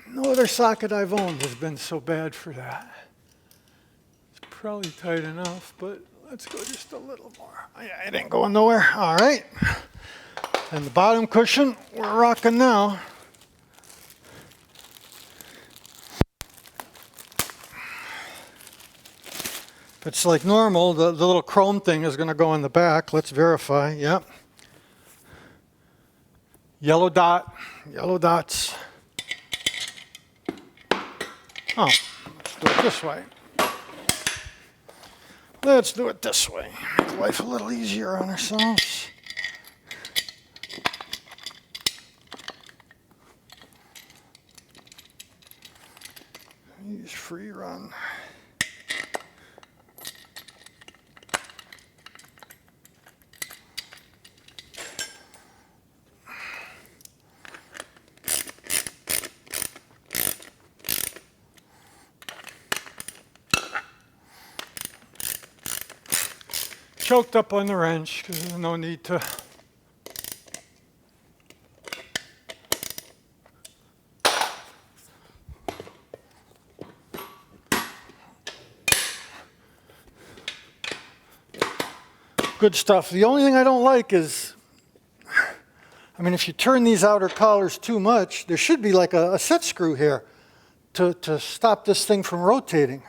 No other socket I've owned has been so bad for that. It's probably tight enough, but let's go just a little more. Yeah, it ain't going nowhere. All right. And the bottom cushion, we're rocking now. If it's like normal, the little chrome thing is going to go in the back. Let's verify. Yep. Yellow dot, yellow dots. Oh, let's do it this way. Let's do it this way. Make life a little easier on ourselves. Use free run. Choked up on the wrench because there's no need to. Good stuff. The only thing I don't like is, I mean, if you turn these outer collars too much, there should be like a set screw here to stop this thing from rotating.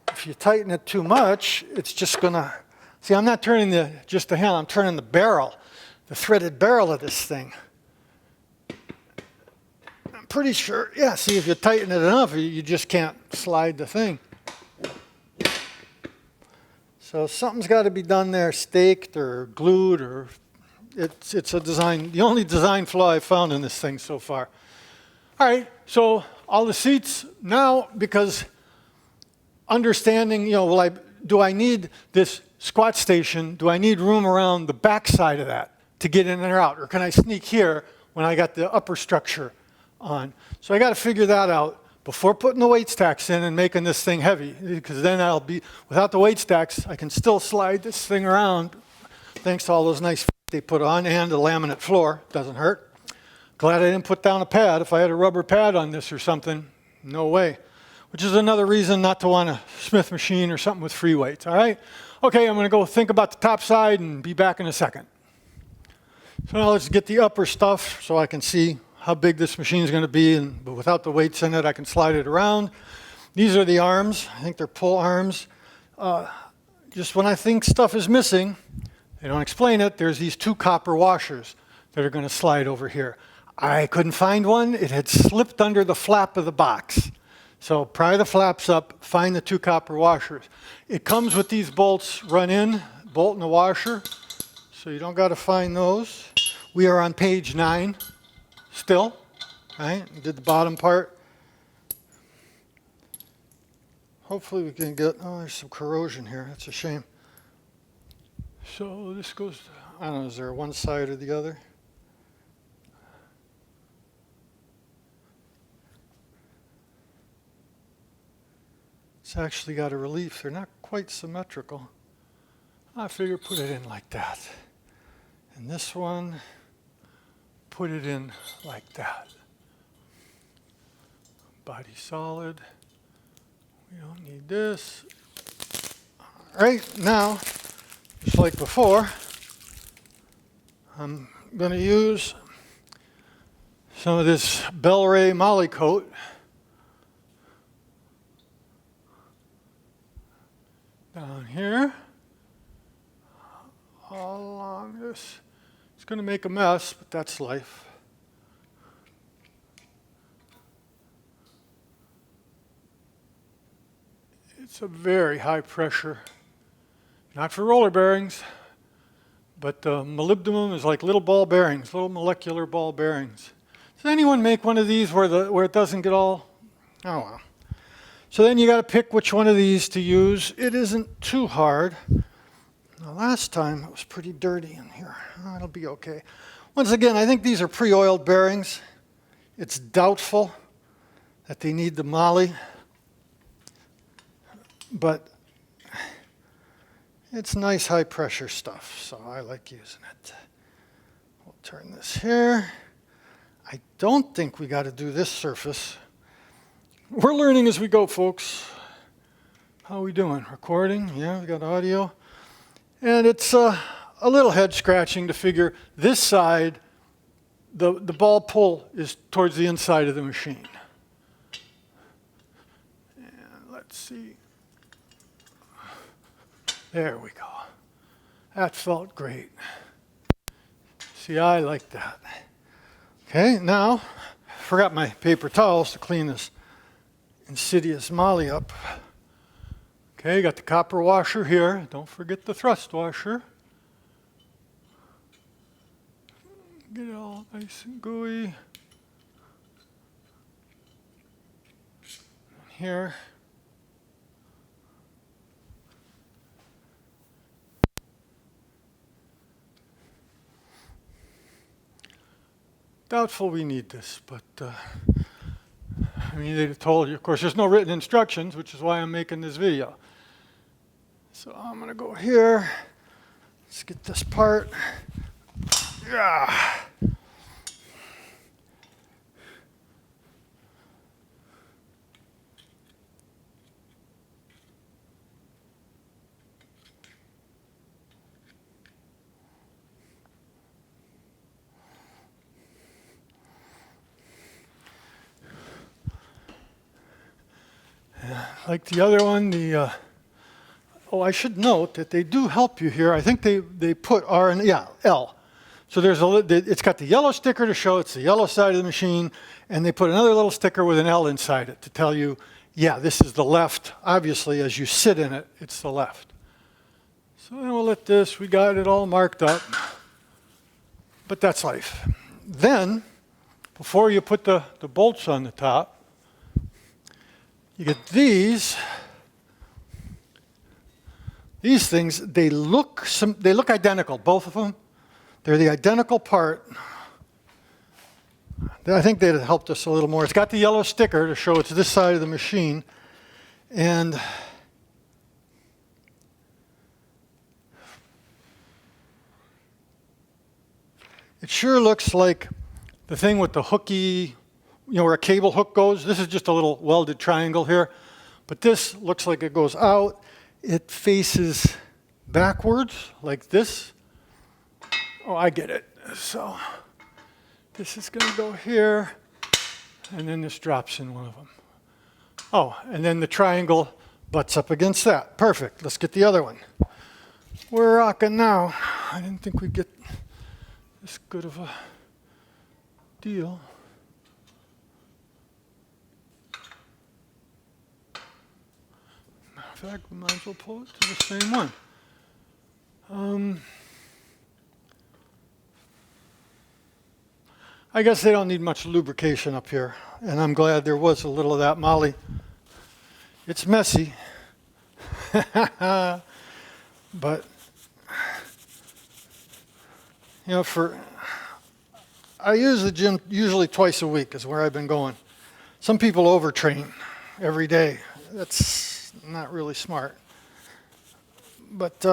If you tighten it too much, it's just gonna, see, I'm not turning just the handle, I'm turning the barrel, the threaded barrel of this thing. I'm pretty sure, yeah, see, if you tighten it enough, you just can't slide the thing. So something's got to be done there, staked or glued, or it's a design, the only design flaw I've found in this thing so far. All right, so all the seats now, because understanding, you know, do I need this squat station? Do I need room around the back side of that to get in and out? Or can I sneak here when I got the upper structure on? So I got to figure that out before putting the weight stacks in and making this thing heavy, because then I'll be, without the weight stacks, I can still slide this thing around thanks to all those nice feet they put on and the laminate floor. Doesn't hurt. Glad I didn't put down a pad. If I had a rubber pad on this or something, no way. Which is another reason not to want a Smith machine or something with free weights, all right? Okay, I'm gonna go think about the top side and be back in a second. So now let's get the upper stuff so I can see how big this machine is gonna be, but without the weights in it, I can slide it around. These are the arms. I think they're pull arms. Just when I think stuff is missing, they don't explain it, there's these 2 copper washers that are gonna slide over here. I couldn't find one. It had slipped under the flap of the box. So pry the flaps up, find the 2 copper washers. It comes with these bolts run in, bolt in the washer, so you don't got to find those. We are on page 9 still, right? We did the bottom part. Hopefully we can get, oh, there's some corrosion here. That's a shame. So this goes, I don't know, is there one side or the other? It's actually got a relief. They're not quite symmetrical. I figure put it in like that. And this one, put it in like that. Body solid. We don't need this. All right, now, just like before, I'm going to use some of this Bel-Ray Moly Coat. Down here, all along this. It's going to make a mess, but that's life. It's a very high pressure, not for roller bearings, but molybdenum is like little ball bearings, little molecular ball bearings. Does anyone make one of these where it doesn't get all, oh well. So then you got to pick which one of these to use. It isn't too hard. Now last time it was pretty dirty in here. Oh, it'll be okay. Once again, I think these are pre-oiled bearings. It's doubtful that they need the moly, but it's nice high pressure stuff, so I like using it. We'll turn this here. I don't think we got to do this surface. We're learning as we go, folks. How are we doing? Recording? Yeah, we got audio. And it's a little head scratching to figure this side, the ball pull is towards the inside of the machine. And let's see. There we go. That felt great. See, I like that. Okay, now, I forgot my paper towels to clean this. insidious moly up. Okay, got the copper washer here. Don't forget the thrust washer. Get it all nice and gooey. Here. Doubtful we need this, but I mean, they'd have told you. Of course, there's no written instructions, which is why I'm making this video. So I'm going to go here. Let's get this part. Yeah. Like the other one, oh, I should note that they do help you here. I think they put R and, yeah, L. So it's got the yellow sticker to show it's the yellow side of the machine, and they put another little sticker with an L inside it to tell you, yeah, this is the left. Obviously, as you sit in it, it's the left. So then we'll let this, we got it all marked up, but that's life. Then, before you put the bolts on the top, you get these things, they look identical, both of them. They're the identical part. I think they'd have helped us a little more. It's got the yellow sticker to show it's this side of the machine. And it sure looks like the thing with the hooky, you know, where a cable hook goes. This is just a little welded triangle here. But this looks like it goes out. It faces backwards like this. Oh, I get it. So this is going to go here, and then this drops in one of them. Oh, and then the triangle butts up against that. Perfect. Let's get the other one. We're rocking now. I didn't think we'd get this good of a deal. Matter of fact, we might as well pull it to the same one. I guess they don't need much lubrication up here, and I'm glad there was a little of that moly. It's messy, but you know, I use the gym usually twice a week is where I've been going. Some people overtrain every day. That's not really smart. But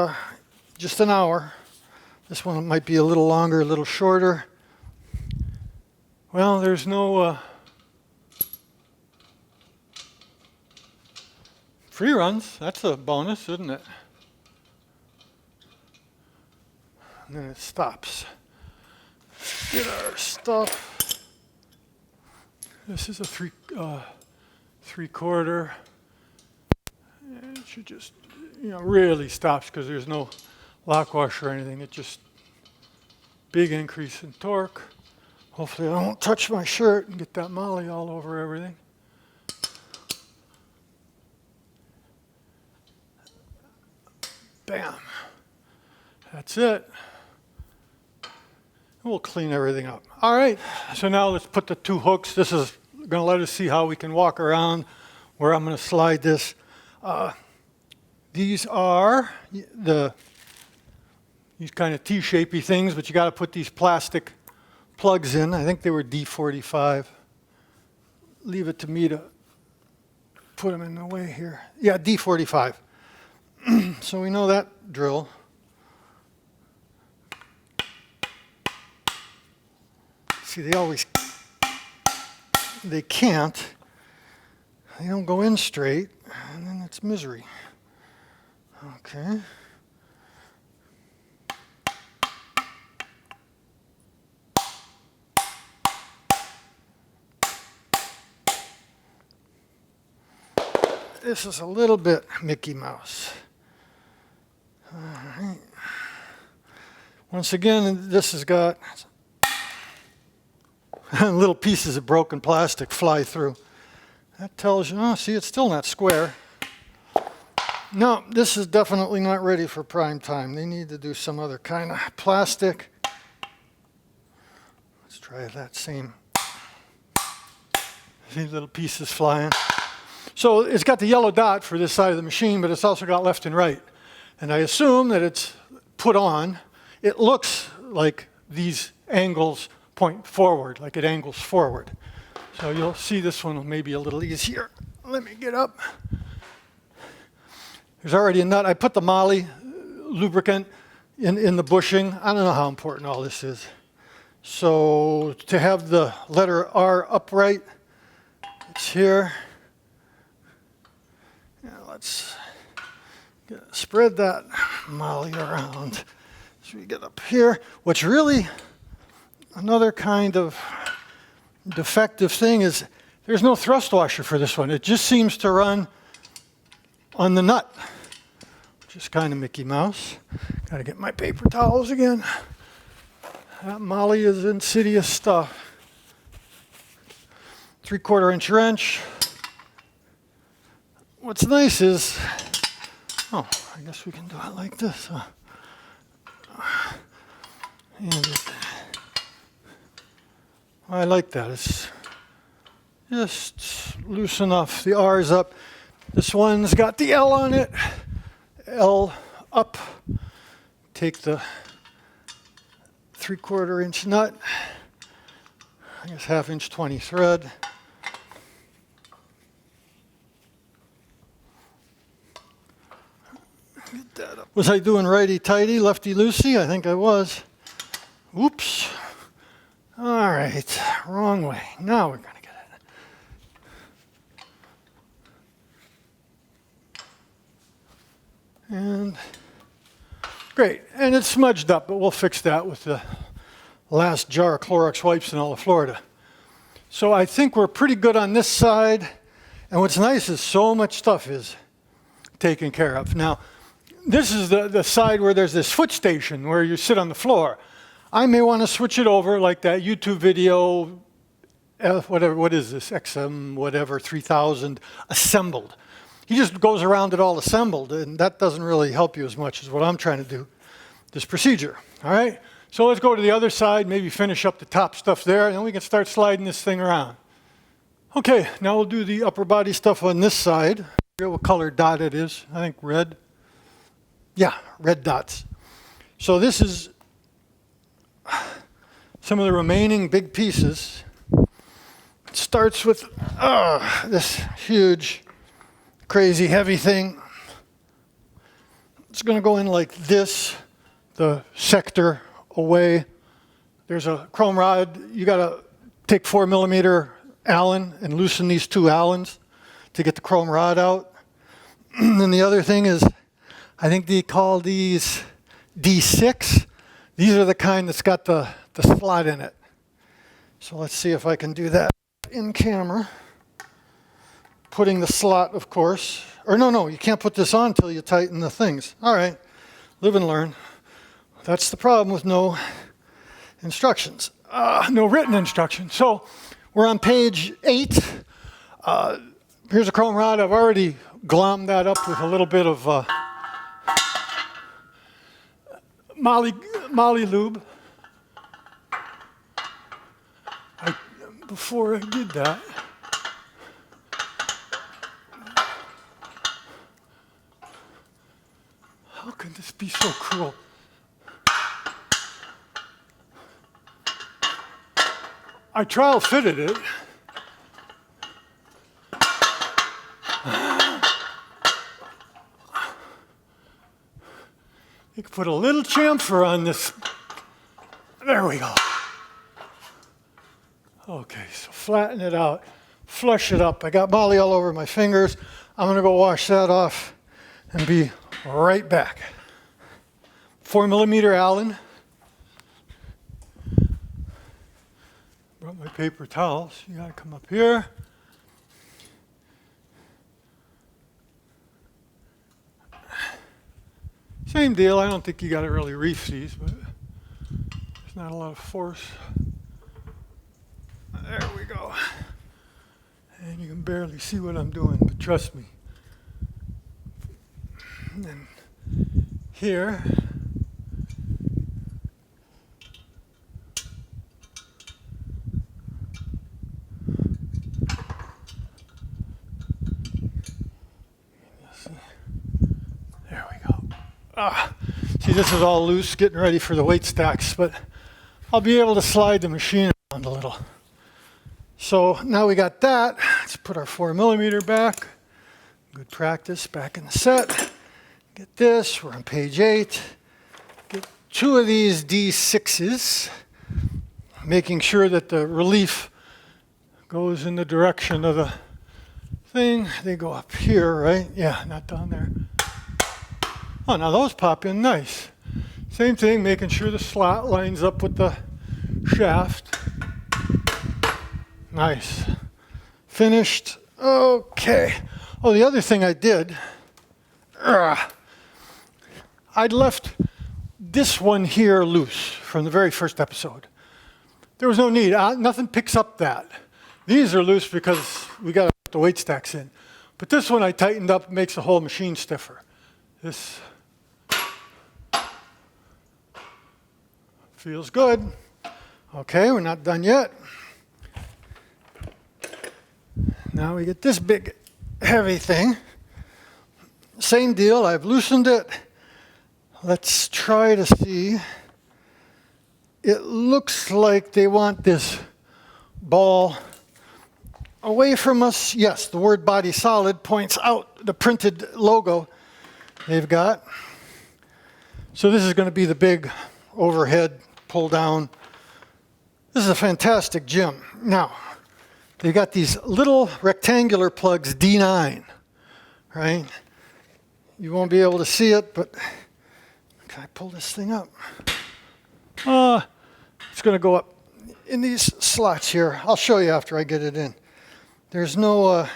just an hour. This one might be a little longer, a little shorter. Well, there's no free runs. That's a bonus, isn't it? And then it stops. Get our stuff. This is a three-quarter. And it should just, you know, really stops because there's no lock washer or anything. It just big increase in torque. Hopefully I won't touch my shirt and get that moly all over everything. Bam. That's it. We'll clean everything up. All right, so now let's put the two hooks. This is going to let us see how we can walk around where I'm going to slide this. These are these kind of T-shapey things, but you got to put these plastic plugs in. I think they were D45. Leave it to me to put them in the way here. Yeah, D45. So we know that drill. See, they can't. They don't go in straight, and then it's misery. Okay. This is a little bit Mickey Mouse. All right. Once again, this has got little pieces of broken plastic fly through. That tells you, oh, see, it's still not square. No, this is definitely not ready for prime time. They need to do some other kind of plastic. Let's try that same. See little pieces flying. So it's got the yellow dot for this side of the machine, but it's also got left and right. And I assume that it's put on. It looks like these angles point forward, like it angles forward. So you'll see this one maybe a little easier. Let me get up. There's already a nut. I put the moly lubricant in the bushing. I don't know how important all this is. So to have the letter R upright, it's here. Yeah, let's spread that moly around as we get up here. What's really another kind of defective thing is there's no thrust washer for this one. It just seems to run on the nut, which is kind of Mickey Mouse. Got to get my paper towels again. That moly is insidious stuff. 3/4 inch wrench. What's nice is, oh, I guess we can do it like this. And I like that. It's just loose enough. The R's up. This one's got the L on it. L up. Take the 3/4 inch nut. I guess 1/2 inch 20 thread. Get that up. Was I doing righty-tighty, lefty-loosey? I think I was. Oops. All right, wrong way. Now we're going to get it. And great. And it's smudged up, but we'll fix that with the last jar of Clorox wipes in all of Florida. So I think we're pretty good on this side. And what's nice is so much stuff is taken care of. Now, this is the side where there's this foot station where you sit on the floor. I may want to switch it over like that YouTube video, whatever, what is this, EXM3000 assembled. He just goes around it all assembled, and that doesn't really help you as much as what I'm trying to do, this procedure, all right? So let's go to the other side, maybe finish up the top stuff there, and then we can start sliding this thing around. Okay, now we'll do the upper body stuff on this side. I forget what color dot it is, I think red. Yeah, red dots. So this is some of the remaining big pieces. It starts with this huge, crazy, heavy thing. It's going to go in like this, the sector away. There's a chrome rod. You got to take 4mm Allen and loosen these 2 Allens to get the chrome rod out. And the other thing is, I think they call these D6. These are the kind that's got the slot in it. So let's see if I can do that in camera. Putting the slot, of course. Or no, you can't put this on until you tighten the things. All right, live and learn. That's the problem with no instructions. No written instructions. So we're on page 8. Here's a chrome rod. I've already glommed that up with a little bit of Moly lube. Before I did that, how can this be so cruel? I trial fitted it. You can put a little chamfer on this. There we go. Okay, so flatten it out, flush it up. I got moly all over my fingers. I'm going to go wash that off and be right back. 4mm Allen. Brought my paper towels. You got to come up here. Same deal. I don't think you got to really reef these, but there's not a lot of force. There we go. And you can barely see what I'm doing, but trust me. And then here, there we go. See, this is all loose, getting ready for the weight stacks, but I'll be able to slide the machine around a little. So now we got that. Let's put our 4mm back. Good practice, back in the set. Get this, we're on page 8. Get 2 of these D6s, making sure that the relief goes in the direction of the thing. They go up here, right? Yeah, not down there. Oh, now those pop in nice. Same thing, making sure the slot lines up with the shaft. Nice. Finished. Okay. Oh, the other thing I did, I'd left this one here loose from the very first episode. There was no need. Nothing picks up that. These are loose because we got to put the weight stacks in. But this one I tightened up, makes the whole machine stiffer. This feels good. Okay, we're not done yet. Now we get this big, heavy thing. Same deal, I've loosened it. Let's try to see. It looks like they want this ball away from us. Yes, the word body solid points out the printed logo they've got. So this is going to be the big overhead pull down. This is a fantastic gym. Now, they've got these little rectangular plugs, D9, right? You won't be able to see it, but can I pull this thing up? It's going to go up in these slots here. I'll show you after I get it in. There's no...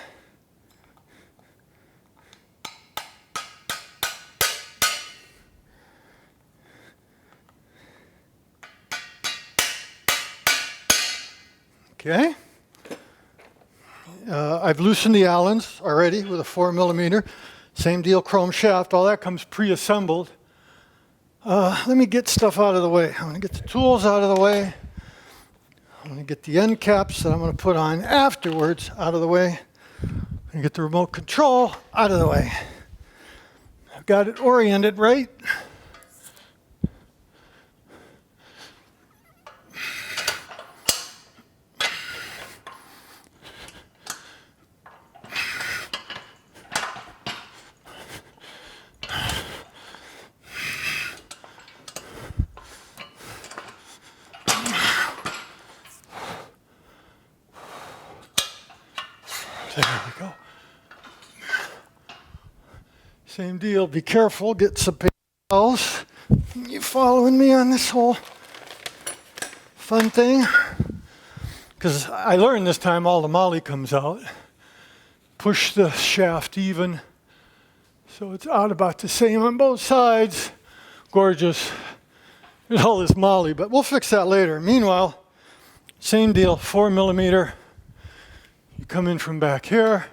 Okay. I've loosened the Allens already with a 4mm. Same deal, chrome shaft. All that comes pre-assembled. Let me get stuff out of the way. I'm going to get the tools out of the way. I'm going to get the end caps that I'm going to put on afterwards out of the way. I'm going to get the remote control out of the way. I've got it oriented right. There we go. Same deal, be careful, get some paper towels. You following me on this whole fun thing? Because I learned this time all the molly comes out. Push the shaft even so it's out about the same on both sides. Gorgeous. There's all this molly, but we'll fix that later. Meanwhile, same deal, 4mm. You come in from back here.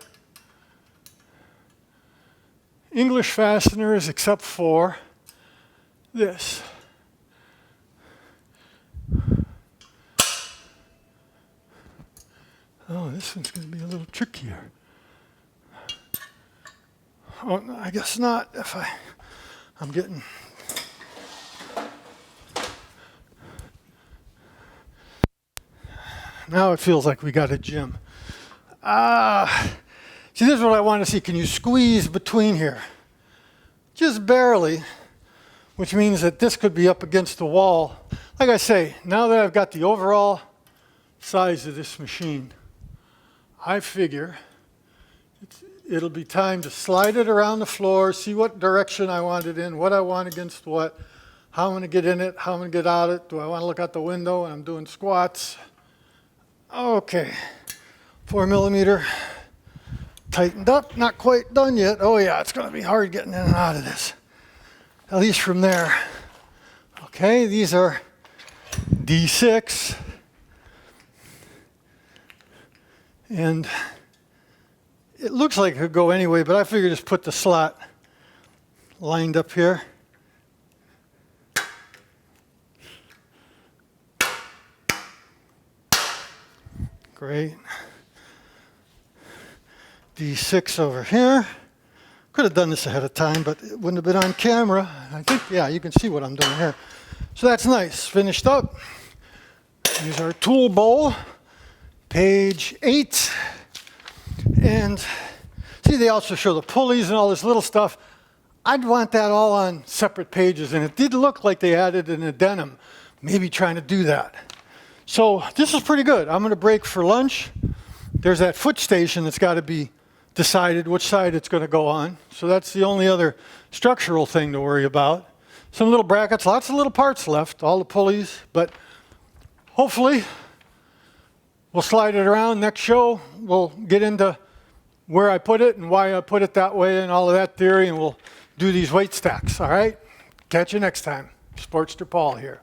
English fasteners except for this. Oh, this one's going to be a little trickier. Oh, no, I guess not. If I'm getting... Now it feels like we got a gym. See, this is what I want to see. Can you squeeze between here? Just barely, which means that this could be up against the wall. Like I say, now that I've got the overall size of this machine, I figure it'll be time to slide it around the floor, see what direction I want it in, what I want against what, how I'm going to get in it, how I'm going to get out of it. Do I want to look out the window when I'm doing squats? Okay, 4mm, tightened up, not quite done yet. Oh yeah, it's going to be hard getting in and out of this, at least from there. Okay, these are D6, and it looks like it could go anyway, but I figured just put the slot lined up here. Great. D6 over here. Could have done this ahead of time, but it wouldn't have been on camera. I think, yeah, you can see what I'm doing here. So that's nice. Finished up. Here's our tool bowl, page 8. And see, they also show the pulleys and all this little stuff. I'd want that all on separate pages, and it did look like they added an addendum, maybe trying to do that. So this is pretty good. I'm going to break for lunch. There's that foot station that's got to be decided which side it's going to go on. So that's the only other structural thing to worry about. Some little brackets, lots of little parts left, all the pulleys, but hopefully we'll slide it around. Next show, we'll get into where I put it and why I put it that way and all of that theory, and we'll do these weight stacks, all right? Catch you next time. Sportster Paul here.